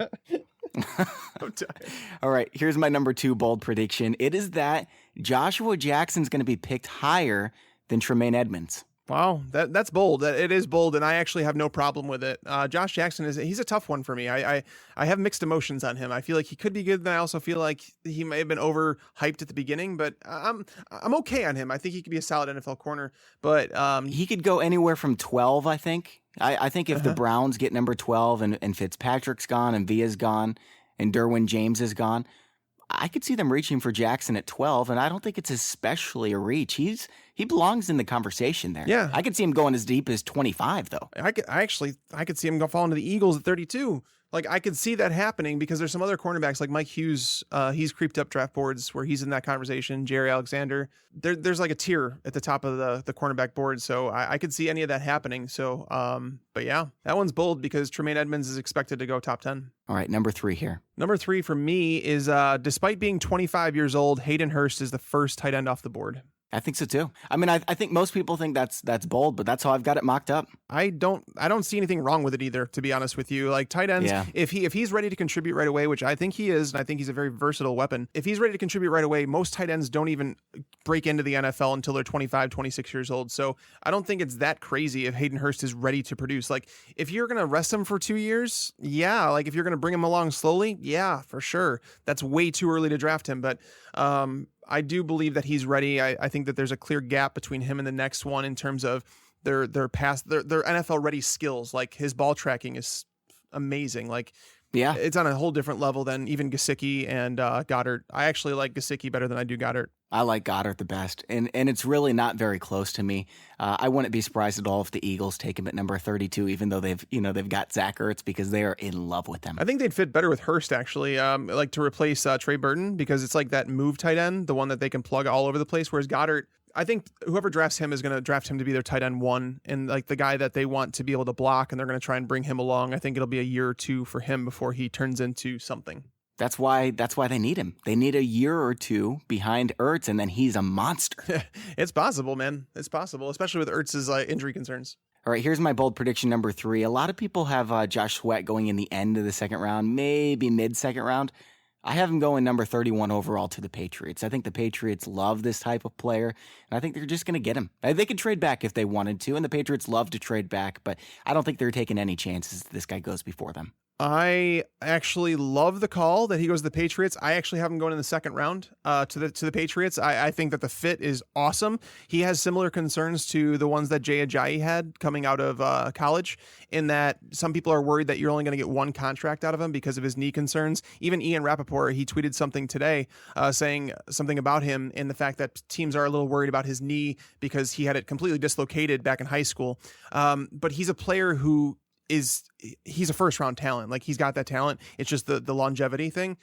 All right, here's my number 2 bold prediction. It is that Joshua Jackson's going to be picked higher than Tremaine Edmonds. Wow, that's bold. It is bold, and I actually have no problem with it. Josh Jackson he's a tough one for me. I have mixed emotions on him. I feel like he could be good, and I also feel like he may have been overhyped at the beginning. But I'm okay on him. I think he could be a solid NFL corner. But he could go anywhere from 12. I think. I think if the Browns get number 12 and Fitzpatrick's gone and Villa's gone and Derwin James is gone, I could see them reaching for Jackson at 12, and I don't think it's especially a reach. He belongs in the conversation there. Yeah. I could see him going as deep as 25, though. I could see him go fall into the Eagles at 32. Like, I could see that happening because there's some other cornerbacks like Mike Hughes. He's creeped up draft boards where he's in that conversation. Jerry Alexander. There's like a tier at the top of the cornerback board. So I could see any of that happening. So, but yeah, that one's bold because Tremaine Edmonds is expected to go top 10. All right, number 3 here. Number 3 for me is, despite being 25 years old, Hayden Hurst is the first tight end off the board. I think so too. I mean, I think most people think that's bold, but that's how I've got it mocked up. I don't see anything wrong with it either, to be honest with you. Like tight ends, if he's ready to contribute right away, which I think he is, and I think he's a very versatile weapon. If he's ready to contribute right away, most tight ends don't even break into the NFL until they're 25, 26 years old. So I don't think it's that crazy if Hayden Hurst is ready to produce. Like if you're going to rest him for 2 years, yeah. Like if you're going to bring him along slowly, yeah, for sure. That's way too early to draft him. But, I do believe that he's ready. I think that there's a clear gap between him and the next one in terms of their NFL ready skills. Like his ball tracking is amazing. Like Yeah. It's on a whole different level than even Gesicki and Goddard. I actually like Gesicki better than I do Goddard. I like Goddard the best, and it's really not very close to me. I wouldn't be surprised at all if the Eagles take him at number 32, even though they've got Zach Ertz, because they are in love with him. I think they'd fit better with Hurst, actually, like to replace Trey Burton, because it's like that move tight end, the one that they can plug all over the place, whereas Goddard, I think whoever drafts him is going to draft him to be their tight end 1 and like the guy that they want to be able to block, and they're going to try and bring him along. I think it'll be a year or 2 for him before he turns into something. That's why they need him. They need a year or 2 behind Ertz, and then he's a monster. It's possible, man. It's possible, especially with Ertz's injury concerns. All right, here's my bold prediction number 3. A lot of people have Josh Sweat going in the end of the second round, maybe mid-second round. I have him going number 31 overall to the Patriots. I think the Patriots love this type of player, and I think they're just going to get him. They could trade back if they wanted to, and the Patriots love to trade back, but I don't think they're taking any chances that this guy goes before them. I actually love the call that he goes to the Patriots. I actually have him going in the second round to the Patriots. I think that the fit is awesome. He has similar concerns to the ones that Jay Ajayi had coming out of college, in that some people are worried that you're only going to get one contract out of him because of his knee concerns. Even Ian Rappaport, he tweeted something today saying something about him and the fact that teams are a little worried about his knee because he had it completely dislocated back in high school. But he's a player who he's a first round talent. Like, he's got that talent. It's just the longevity thing.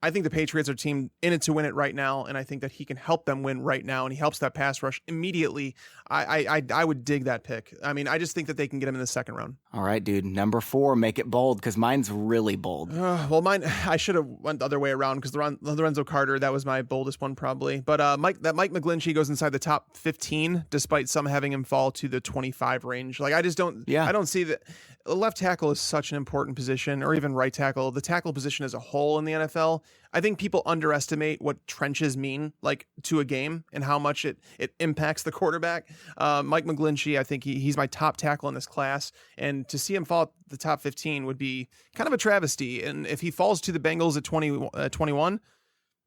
I think the Patriots are a team in it to win it right now, and I think that he can help them win right now, and he helps that pass rush immediately. I would dig that pick. I mean, I just think that they can get him in the second round. All right, dude. Number 4, make it bold, because mine's really bold. Well, mine, I should have went the other way around, because Lorenzo Carter, that was my boldest one probably. But Mike McGlinchey goes inside the top 15, despite some having him fall to the 25 range. Like, I just don't. Yeah. I don't see that. Left tackle is such an important position, or even right tackle. The tackle position as a whole in the NFL, I think people underestimate what trenches mean, like, to a game and how much it impacts the quarterback. Mike McGlinchey, I think he's my top tackle in this class, and to see him fall at the top 15 would be kind of a travesty. And if he falls to the Bengals at 21,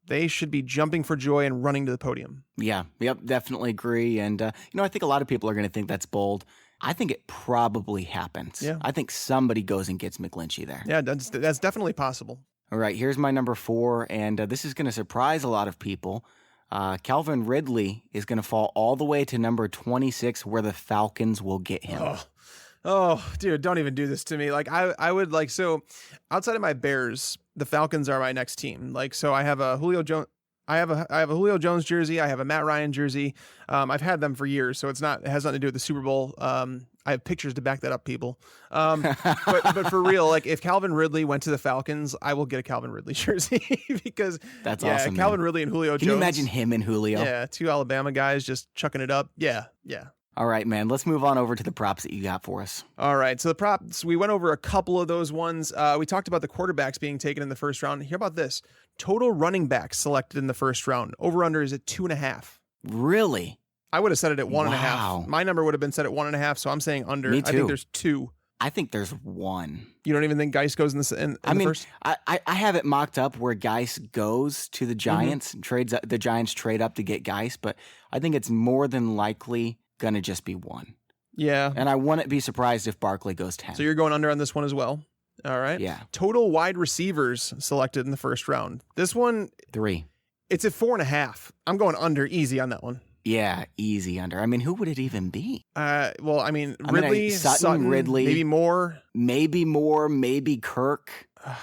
they should be jumping for joy and running to the podium. Yeah, yep, definitely agree. And, I think a lot of people are going to think that's bold. I think it probably happens. Yeah. I think somebody goes and gets McGlinchey there. Yeah, that's definitely possible. All right, here's my number 4, and this is going to surprise a lot of people. Calvin Ridley is going to fall all the way to number 26, where the Falcons will get him. Oh, dude, don't even do this to me. Like, I would like, so outside of my Bears, the Falcons are my next team. Like, so I have a Julio Jones. I have a Julio Jones jersey. I have a Matt Ryan jersey. I've had them for years, so it has nothing to do with the Super Bowl. I have pictures to back that up, people. But for real, like, if Calvin Ridley went to the Falcons, I will get a Calvin Ridley jersey because that's awesome. Calvin man. Ridley and Julio Jones. Can you imagine him and Julio? Yeah, 2 Alabama guys just chucking it up. Yeah. All right, man. Let's move on over to the props that you got for us. All right. So the props, we went over a couple of those ones. We talked about the quarterbacks being taken in the first round. Hear about this. Total running backs selected in the first round. Over-under is at 2.5. Really? I would have set it at 1.5. Wow. My number would have been set at 1.5, so I'm saying under. Me too. I think there's 2. I think there's 1. You don't even think Geis goes in the first? I have it mocked up where Geis goes to the Giants, and the Giants trade up to get Geis, but I think it's more than likely going to just be 1. Yeah. And I wouldn't be surprised if Barkley goes 10. So you're going under on this one as well? All right. Yeah. Total wide receivers selected in the first round. This one, 3. It's at 4.5. I'm going under easy on that one. Yeah, easy under. I mean, who would it even be? Well, I mean, Ridley, Sutton, Ridley, maybe more, maybe Kirk.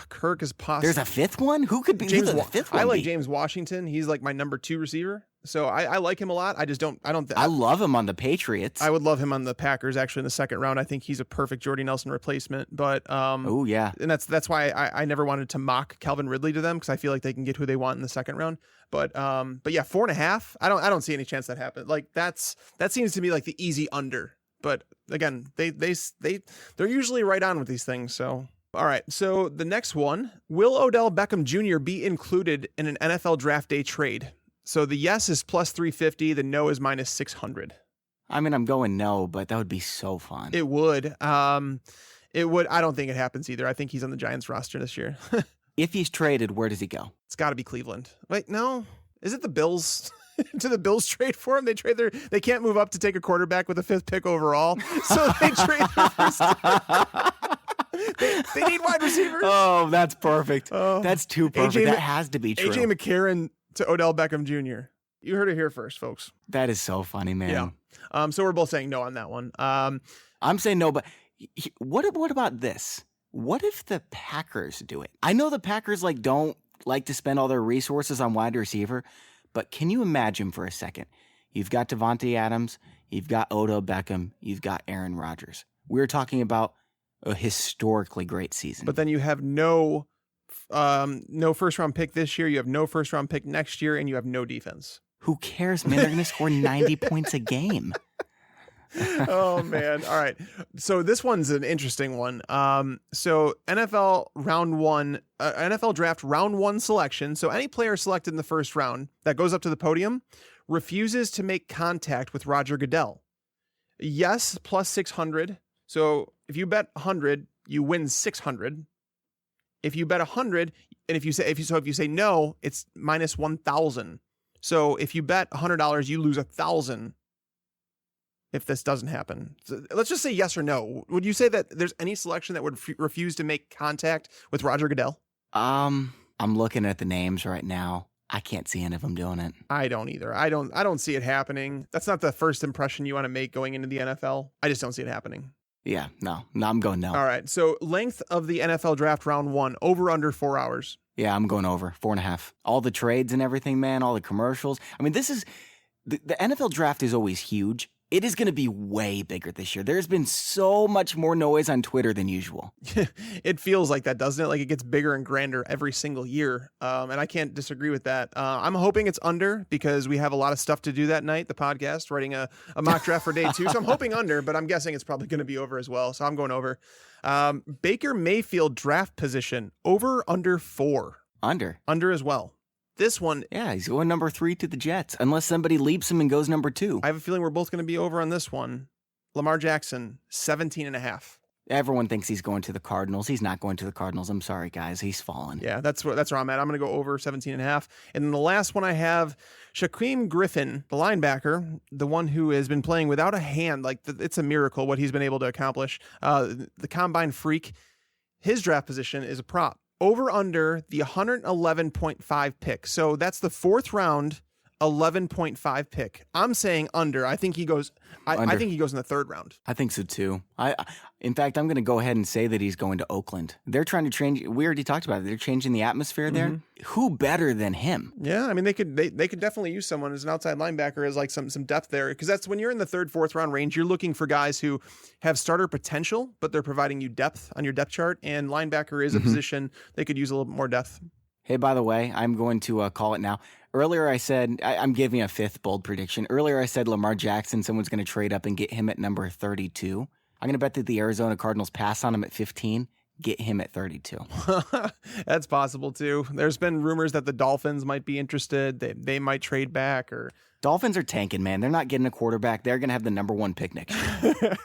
Kirk is possible. There's a 5th one? Who could be the 5th one? I like James Washington. He's like my number 2 receiver. So I like him a lot. I love him on the Patriots. I would love him on the Packers actually in the second round. I think he's a perfect Jordy Nelson replacement. But oh yeah, and that's why I never wanted to mock Calvin Ridley to them, because I feel like they can get who they want in the second round. But yeah, 4.5. I don't see any chance that happens. Like, that seems to me like the easy under. But again, they're usually right on with these things. So. All right, so the next one, will Odell Beckham Jr. be included in an NFL draft day trade? So the yes is plus 350, the no is minus 600. I mean, I'm going no, but that would be so fun. It would. It would. I don't think it happens either. I think he's on the Giants roster this year. If he's traded, where does he go? It's got to be Cleveland. Wait, no. Is it the Bills? Do the Bills trade for him? They can't move up to take a quarterback with the 5th pick overall, so they trade their first. They need wide receivers. Oh, that's perfect. That's too perfect. That has to be true. AJ McCarron to Odell Beckham Jr. You heard it here first, folks. That is so funny, man. Yeah. So we're both saying no on that one. I'm saying no, but what about this? What if the Packers do it? I know the Packers don't like to spend all their resources on wide receiver, but can you imagine for a second? You've got Devontae Adams, you've got Odell Beckham, you've got Aaron Rodgers. We're talking about a historically great season. But then you have no first round pick this year, you have no first round pick next year, and you have no defense. Who cares, man? They're going to score 90 points a game. Oh, man. All right. So this one's an interesting one. So NFL draft round 1 selection. So any player selected in the first round that goes up to the podium refuses to make contact with Roger Goodell. Yes, plus 600. So if you bet 100, you win 600. If you bet 100, and if you say no, it's minus 1,000. So if you bet $100, you lose 1,000. If this doesn't happen, so let's just say yes or no. Would you say that there's any selection that would refuse to make contact with Roger Goodell? I'm looking at the names right now. I can't see any of them doing it. I don't either. I don't see it happening. That's not the first impression you want to make going into the NFL. I just don't see it happening. Yeah, no, I'm going no. All right. So length of the NFL draft round 1, over under 4 hours. Yeah, I'm going over 4.5. All the trades and everything, man, all the commercials. I mean, this is the NFL draft is always huge. It is going to be way bigger this year. There's been so much more noise on Twitter than usual. It feels like that, doesn't it? Like it gets bigger and grander every single year. And I can't disagree with that. I'm hoping it's under because we have a lot of stuff to do that night, the podcast, writing a mock draft for day 2. So I'm hoping under, but I'm guessing it's probably going to be over as well. So I'm going over. Baker Mayfield draft position, over under 4. Under as well. This one. Yeah, he's going number 3 to the Jets, unless somebody leaps him and goes number 2. I have a feeling we're both going to be over on this one. Lamar Jackson, 17.5. Everyone thinks he's going to the Cardinals. He's not going to the Cardinals. I'm sorry, guys. He's fallen. Yeah, that's where I'm at. I'm going to go over 17.5. And then the last one I have, Shaquem Griffin, the linebacker, the one who has been playing without a hand. It's a miracle what he's been able to accomplish. The combine freak. His draft position is a prop. Over under the 111.5 pick. So that's the 4th round, 11.5 pick. I'm saying under. I think he goes. I think he goes in the 3rd round. I think so too. In fact, I'm going to go ahead and say that he's going to Oakland. They're trying to change. We already talked about it. They're changing the atmosphere there. Mm-hmm. Who better than him? Yeah, I mean they could definitely use someone as an outside linebacker as like some depth there, because that's when you're in the 3rd, 4th round range. You're looking for guys who have starter potential, but they're providing you depth on your depth chart. And linebacker is a position they could use a little bit more depth. Hey, by the way, I'm going to call it now. Earlier I said, I'm giving a 5th bold prediction. Earlier I said Lamar Jackson, someone's going to trade up and get him at number 32. I'm going to bet that the Arizona Cardinals pass on him at 15, get him at 32. That's possible too. There's been rumors that the Dolphins might be interested. They might trade back. Or Dolphins are tanking, man. They're not getting a quarterback. They're going to have the number 1 pick next year.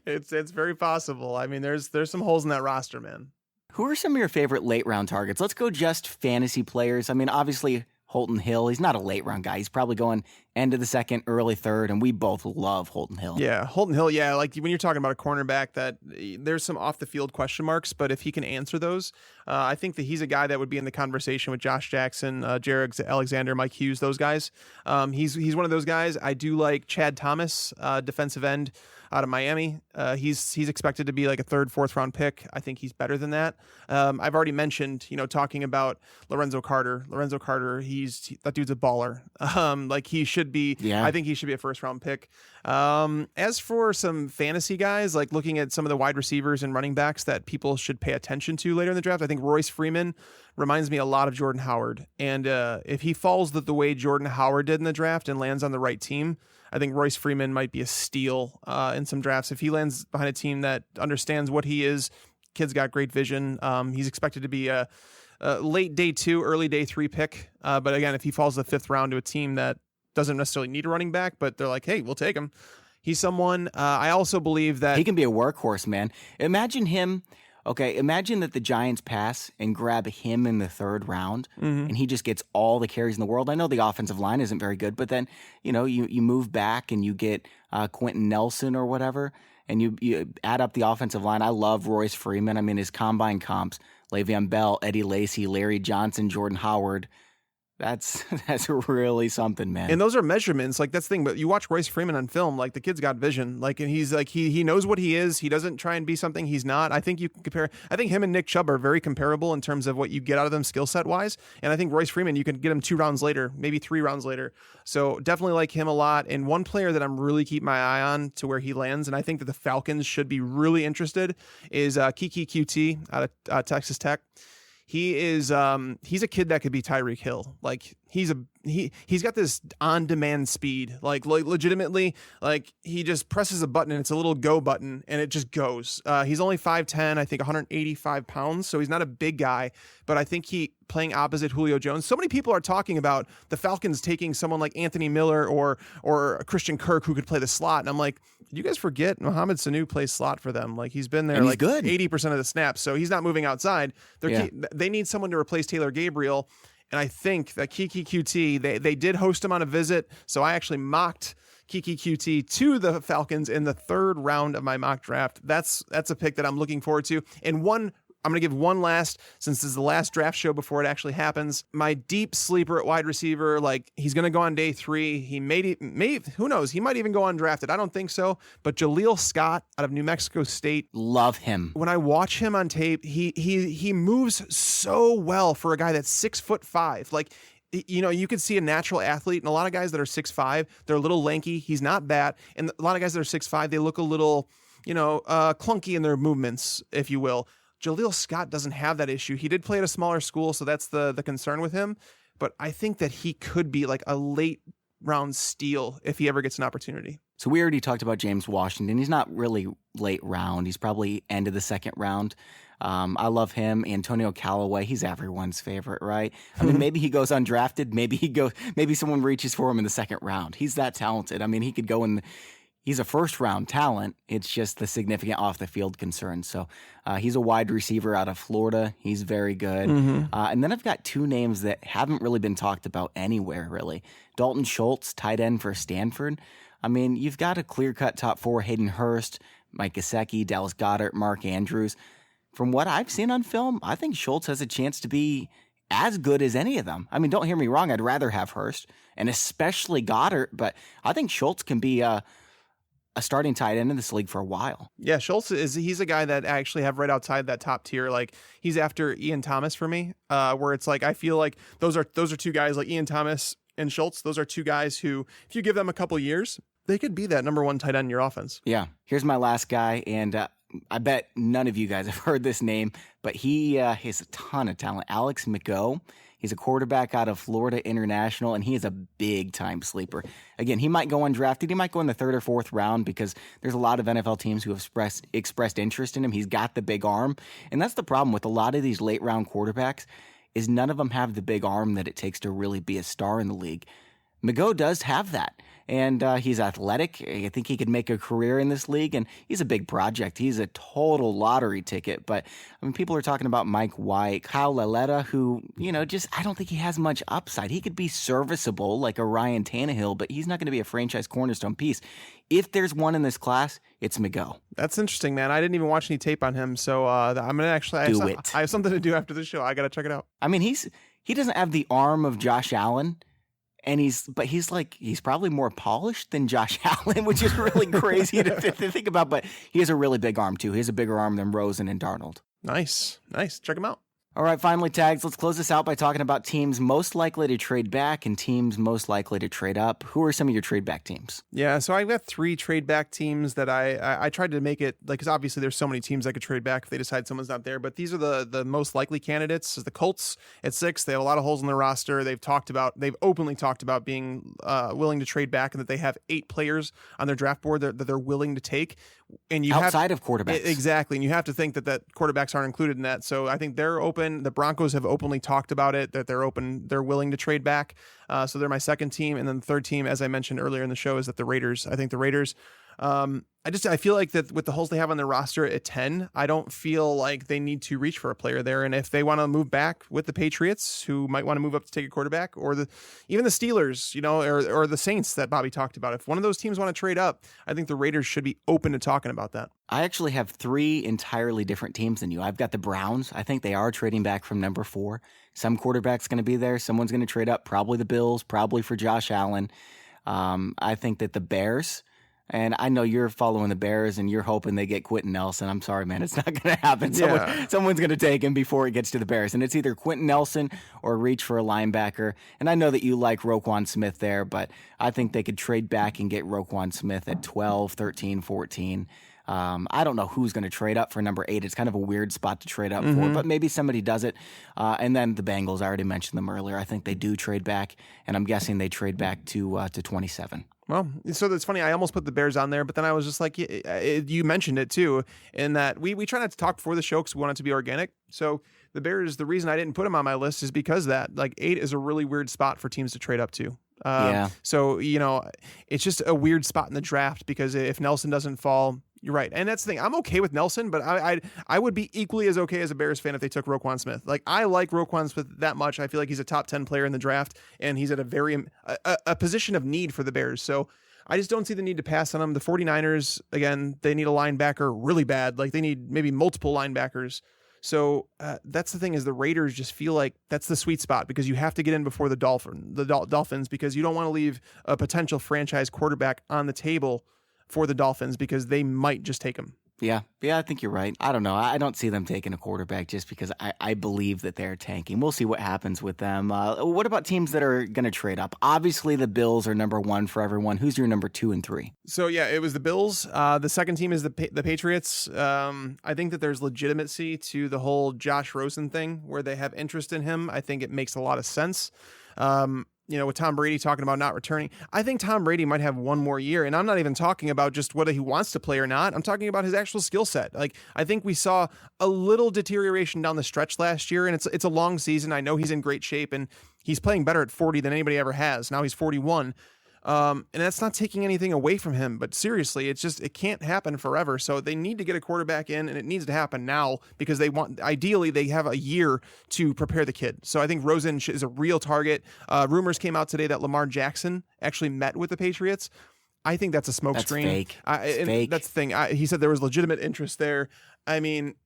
It's very possible. I mean, there's some holes in that roster, man. Who are some of your favorite late round targets? Let's go just fantasy players. I mean, obviously Holton Hill, he's not a late round guy. He's probably going end of the 2nd, early 3rd, and we both love Holton Hill. Yeah, Holton Hill, yeah. Like when you're talking about a cornerback that there's some off the field question marks, but if he can answer those, I think that he's a guy that would be in the conversation with Josh Jackson, Jared Alexander, Mike Hughes, those guys. He's one of those guys. I do like Chad Thomas, defensive end out of Miami. He's expected to be like a 3rd, 4th round pick. I think he's better than that. I've already mentioned, talking about Lorenzo Carter. That dude's a baller. Like he should be. Yeah. I think he should be a 1st round pick. As for some fantasy guys, like looking at some of the wide receivers and running backs that people should pay attention to later in the draft, I think Royce Freeman reminds me a lot of Jordan Howard. And if he falls the way Jordan Howard did in the draft and lands on the right team, I think Royce Freeman might be a steal in some drafts. If he lands behind a team that understands what he is, kid's got great vision. He's expected to be a late day 2, early day 3 pick. But again, if he falls the 5th round to a team that doesn't necessarily need a running back, but they're like, hey, we'll take him. He's someone. I also believe that he can be a workhorse, man. Imagine him. Okay, imagine that the Giants pass and grab him in the 3rd round, and he just gets all the carries in the world. I know the offensive line isn't very good, but then you move back and you get Quentin Nelson or whatever, and you add up the offensive line. I love Royce Freeman. I mean, his combine comps, Le'Veon Bell, Eddie Lacy, Larry Johnson, Jordan Howard. That's really something, man. And those are measurements. Like, that's the thing. But you watch Royce Freeman on film, like, the kid's got vision. Like, and he's like, he knows what he is. He doesn't try and be something he's not. I think you can compare. I think him and Nick Chubb are very comparable in terms of what you get out of them skill set wise. And I think Royce Freeman, you can get him 2 rounds later, maybe 3 rounds later. So definitely like him a lot. And one player that I'm really keeping my eye on to where he lands, and I think that the Falcons should be really interested, is Kiki QT out of Texas Tech. He is he's a kid that could be Tyreek Hill. Like, he's got this on-demand speed. Like legitimately, like, he just presses a button and it's a little go button and it just goes. He's only 5'10", I think 185 pounds, so he's not a big guy, but I think playing opposite Julio Jones. So many people are talking about the Falcons taking someone like Anthony Miller or Christian Kirk who could play the slot, and I'm like, you guys forget Mohamed Sanu plays slot for them. Like, he's been there like good 80% of the snaps, so he's not moving outside. They need someone to replace Taylor Gabriel, and I think that Kiki QT, they did host him on a visit, so I actually mocked Kiki QT to the Falcons in the 3rd round of my mock draft. That's a pick that I'm looking forward to. And I'm going to give one last, since this is the last draft show before it actually happens. My deep sleeper at wide receiver, like, he's going to go on day 3. He may, who knows? He might even go undrafted. I don't think so. But Jaleel Scott out of New Mexico State. Love him. When I watch him on tape, he moves so well for a guy that's 6'5". Like, you know, you could see a natural athlete, and a lot of guys that are 6'5", they're a little lanky. He's not that. And a lot of guys that are 6'5", they look a little, clunky in their movements, if you will. Jaleel Scott doesn't have that issue. He did play at a smaller school, so that's the concern with him. But I think that he could be like a late round steal if he ever gets an opportunity. So we already talked about James Washington. He's not really late round. He's probably end of the 2nd round. I love him. Antonio Callaway, he's everyone's favorite, right? I mean, maybe he goes undrafted. Maybe someone reaches for him in the 2nd round. He's that talented. I mean, he could go in. He's a 1st round talent. It's just the significant off the field concern. So he's a wide receiver out of Florida. He's very good. And then I've got 2 names that haven't really been talked about anywhere, really. Dalton Schultz, tight end for Stanford. I mean, you've got a clear-cut top 4, Hayden Hurst, Mike Gesicki, Dallas Goedert, Mark Andrews. From what I've seen on film, I think Schultz has a chance to be as good as any of them. I mean, don't hear me wrong. I'd rather have Hurst, and especially Goddard, but I think Schultz can be a starting tight end in this league for a while. Yeah, Schultz he's a guy that I actually have right outside that top tier. Like, he's after Ian Thomas for me, where it's like, I feel like those are 2 guys, like Ian Thomas and Schultz. Those are 2 guys who, if you give them a couple years, they could be that number 1 tight end in your offense. Yeah. Here's my last guy, and I bet none of you guys have heard this name, but he has a ton of talent. Alex McGough. He's a quarterback out of Florida International, and he is a big-time sleeper. Again, he might go undrafted. He might go in the 3rd or 4th round because there's a lot of NFL teams who have expressed interest in him. He's got the big arm, and that's the problem with a lot of these late-round quarterbacks is none of them have the big arm that it takes to really be a star in the league. McGough does have that, and he's athletic. I think he could make a career in this league, and he's a big project. He's a total lottery ticket, but I mean, people are talking about Mike White, Kyle Laletta, who, I don't think he has much upside. He could be serviceable like a Ryan Tannehill, but he's not going to be a franchise cornerstone piece. If there's one in this class, it's McGough. That's interesting, man. I didn't even watch any tape on him, so I'm going to actually I have something to do after the show. I got to check it out. I mean, he doesn't have the arm of Josh Allen, and he's probably more polished than Josh Allen, which is really crazy to think about. But he has a really big arm too. He has a bigger arm than Rosen and Darnold. Nice. Check him out. All right, finally, Tags, let's close this out by talking about teams most likely to trade back and teams most likely to trade up. Who are some of your trade back teams? Yeah, so I've got 3 trade back teams that I tried to make it, like, because obviously there's so many teams that could trade back if they decide someone's not there, but these are the most likely candidates. The Colts at 6, they have a lot of holes in their roster. They've openly talked about being willing to trade back, and that they have 8 players on their draft board that they're willing to take. And outside of quarterbacks. Exactly. And you have to think that quarterbacks aren't included in that. So I think they're open. The Broncos have openly talked about it, that they're willing to trade back. So they're my second team. And then the third team, as I mentioned earlier in the show, is that the Raiders. I think the Raiders I feel like that with the holes they have on their roster at 10, I don't feel like they need to reach for a player there. And if they want to move back with the Patriots, who might want to move up to take a quarterback, or even the Steelers, or the Saints that Bobby talked about, if one of those teams want to trade up, I think the Raiders should be open to talking about that. I actually have 3 entirely different teams than you. I've got the Browns. I think they are trading back from number 4. Some quarterback's going to be there. Someone's going to trade up, probably the Bills, probably for Josh Allen. I think that the Bears, and I know you're following the Bears and you're hoping they get Quentin Nelson. I'm sorry, man. It's not going to happen. Someone's going to take him before it gets to the Bears. And it's either Quentin Nelson or reach for a linebacker. And I know that you like Roquan Smith there, but I think they could trade back and get Roquan Smith at 12, 13, 14. I don't know who's going to trade up for number 8. It's kind of a weird spot to trade up for, but maybe somebody does it. And then the Bengals, I already mentioned them earlier. I think they do trade back, and I'm guessing they trade back to 27. Well, so that's funny. I almost put the Bears on there, but then I was just like, you mentioned it too, in that we try not to talk before the show because we want it to be organic. So the Bears, the reason I didn't put them on my list is because that, like, 8 is a really weird spot for teams to trade up to. So, it's just a weird spot in the draft because if Nelson doesn't fall, you're right. And that's the thing. I'm okay with Nelson, but I would be equally as okay as a Bears fan if they took Roquan Smith. Like, I like Roquan Smith that much. I feel like he's a top 10 player in the draft, and he's at a position of need for the Bears. So I just don't see the need to pass on him. The 49ers, again, they need a linebacker really bad. Like, they need maybe multiple linebackers. So that's the thing, is the Raiders just feel like that's the sweet spot because you have to get in before the Dolphins because you don't want to leave a potential franchise quarterback on the table for the Dolphins because they might just take him. Yeah, I think you're right. I don't know. I don't see them taking a quarterback just because I believe that they're tanking. We'll see what happens with them. What about teams that are going to trade up? Obviously, the Bills are number 1 for everyone. Who's your number 2 and 3? So, yeah, it was the Bills. The second team is the Patriots. I think that there's legitimacy to the whole Josh Rosen thing where they have interest in him. I think it makes a lot of sense. With Tom Brady talking about not returning, I think Tom Brady might have one more year. And I'm not even talking about just whether he wants to play or not. I'm talking about his actual skill set. Like, I think we saw a little deterioration down the stretch last year, and it's a long season. I know he's in great shape, and he's playing better at 40 than anybody ever has. Now he's 41. And that's not taking anything away from him, but seriously, it can't happen forever. So they need to get a quarterback in, and it needs to happen now because ideally they have a year to prepare the kid. So I think Rosen is a real target. Rumors came out today that Lamar Jackson actually met with the Patriots. I think that's a smokescreen. That's fake. That's the thing. He said there was legitimate interest there. I mean,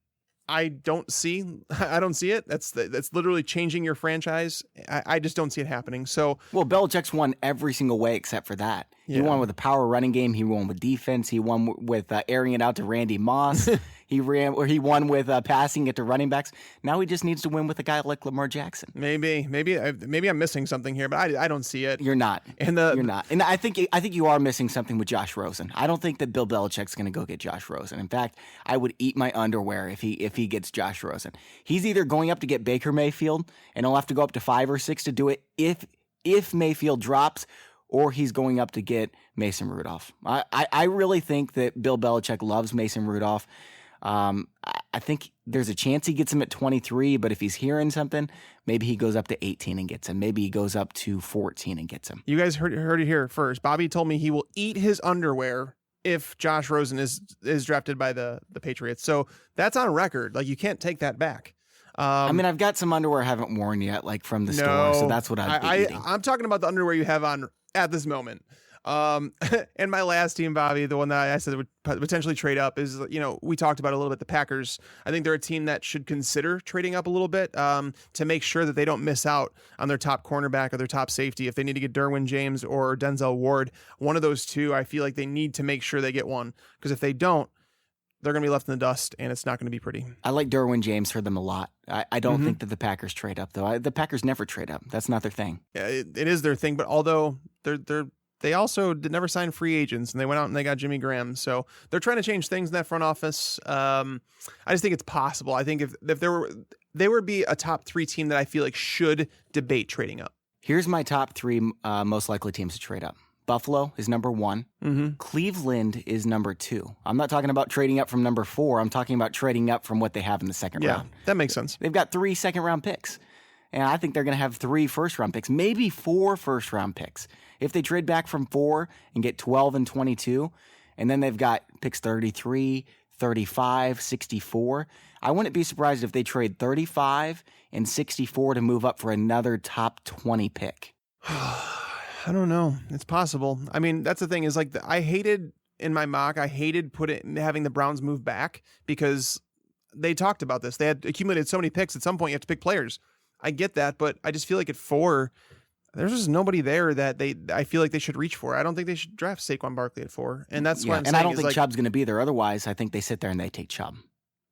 I don't see it. That's literally changing your franchise. I just don't see it happening. So, well, Belichick's won every single way except for that. Yeah. He won with a power running game. He won with defense. He won with airing it out to Randy Moss. He won with passing it to running backs. Now he just needs to win with a guy like Lamar Jackson. Maybe I'm missing something here, but I don't see it. You're not. You're not. And I think you are missing something with Josh Rosen. I don't think that Bill Belichick's going to go get Josh Rosen. In fact, I would eat my underwear if he gets Josh Rosen. He's either going up to get Baker Mayfield, and he'll have to go up to 5 or 6 to do it if Mayfield drops, or he's going up to get Mason Rudolph. I really think that Bill Belichick loves Mason Rudolph. I think there's a chance he gets him at 23, but if he's hearing something, maybe he goes up to 18 and gets him. Maybe he goes up to 14 and gets him. You guys heard it here first. Bobby told me he will eat his underwear if Josh Rosen is drafted by the Patriots. So that's on record. Like, you can't take that back. I've got some underwear I haven't worn yet, like from the store, so that's what I'd be eating. I'm talking about the underwear you have on at this moment. And my last team, Bobby, the one that I said would potentially trade up is, we talked about a little bit, the Packers. I think they're a team that should consider trading up a little bit to make sure that they don't miss out on their top cornerback or their top safety. If they need to get Derwin James or Denzel Ward, one of those two, I feel like they need to make sure they get one, because if they don't, they're going to be left in the dust, and it's not going to be pretty. I like Derwin James for them a lot. I don't think that the Packers trade up, though. The Packers never trade up. That's not their thing. Yeah, it is their thing, but although they also never sign free agents, and they went out and they got Jimmy Graham. So they're trying to change things in that front office. I just think it's possible. I think if there would be a top 3 team that I feel like should debate trading up. Here's my top 3 most likely teams to trade up. Buffalo is number 1. Mm-hmm. Cleveland is number 2. I'm not talking about trading up from number 4. I'm talking about trading up from what they have in the second round. Yeah, that makes sense. They've got 3 second-round picks. And I think they're going to have 3 first-round picks, maybe 4 first-round picks. If they trade back from 4 and get 12 and 22, And then they've got picks 33, 35, 64. I wouldn't be surprised if they trade 35 and 64 to move up for another top 20 pick. I don't know. It's possible. I mean, that's the thing is like I hated having the Browns move back because they talked about this. They had accumulated so many picks. At some point, you have to pick players. I get that, but I just feel like at 4, there's just nobody there that I feel like they should reach for. I don't think they should draft Saquon Barkley at 4, and that's what I'm saying. And I don't think Chubb's going to be there. Otherwise, I think they sit there and they take Chubb.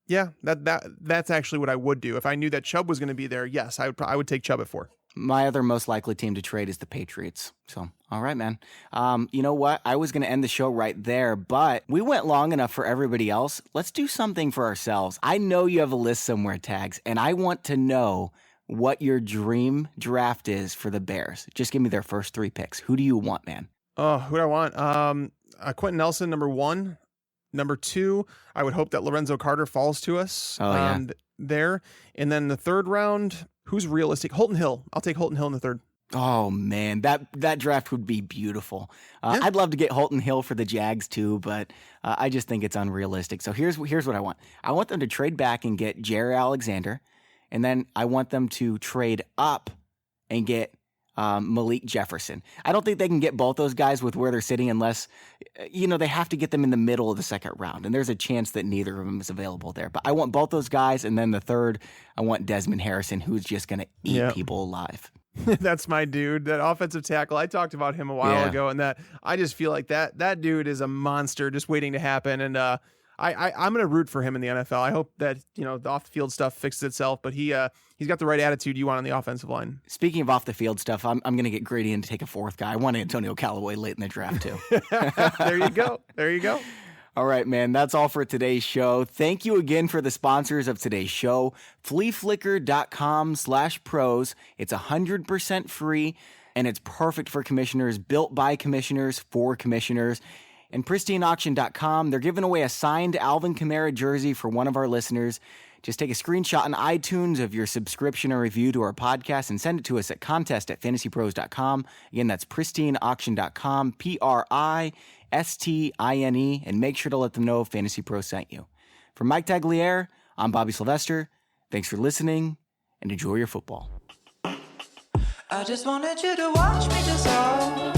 Yeah, that's actually what I would do if I knew that Chubb was going to be there. Yes, I would take Chubb at 4. My other most likely team to trade is the Patriots. So, all right, man. You know what? I was going to end the show right there, but we went long enough for everybody else. Let's do something for ourselves. I know you have a list somewhere, Tags, and I want to know what your dream draft is for the Bears. Just give me their first 3 picks. Who do you want, man? Oh, who do I want? Quentin Nelson, number 1. Number 2, I would hope that Lorenzo Carter falls to us there. And then the 3rd round, who's realistic? Holton Hill. I'll take Holton Hill in the 3rd. Oh, man, that draft would be beautiful. Yeah. I'd love to get Holton Hill for the Jags too, but I just think it's unrealistic. So here's what I want. I want them to trade back and get Jair Alexander, and then I want them to trade up and get Malik Jefferson. I don't think they can get both those guys with where they're sitting unless, they have to get them in the middle of the 2nd round. And there's a chance that neither of them is available there. But I want both those guys. And then the 3rd, I want Desmond Harrison, who's just going to eat people alive. That's my dude, that offensive tackle. I talked about him a while ago, and that I just feel like that dude is a monster just waiting to happen. And I'm going to root for him in the NFL. I hope that, the off the field stuff fixes itself, but he's got the right attitude you want on the offensive line. Speaking of off the field stuff, I'm going to get greedy and take a 4th guy. I want Antonio Callaway late in the draft too. There you go. All right, man. That's all for today's show. Thank you again for the sponsors of today's show. Fleaflicker.com/pros. It's 100% free and it's perfect for commissioners, built by commissioners for commissioners. And pristineauction.com, they're giving away a signed Alvin Kamara jersey for one of our listeners. Just take a screenshot on iTunes of your subscription or review to our podcast and send it to us at contest@fantasypros.com. Again, that's pristineauction.com, PRISTINE, and make sure to let them know Fantasy Pros sent you. For Mike Tagliere, I'm Bobby Sylvester. Thanks for listening, and enjoy your football. I just wanted you to watch me dissolve.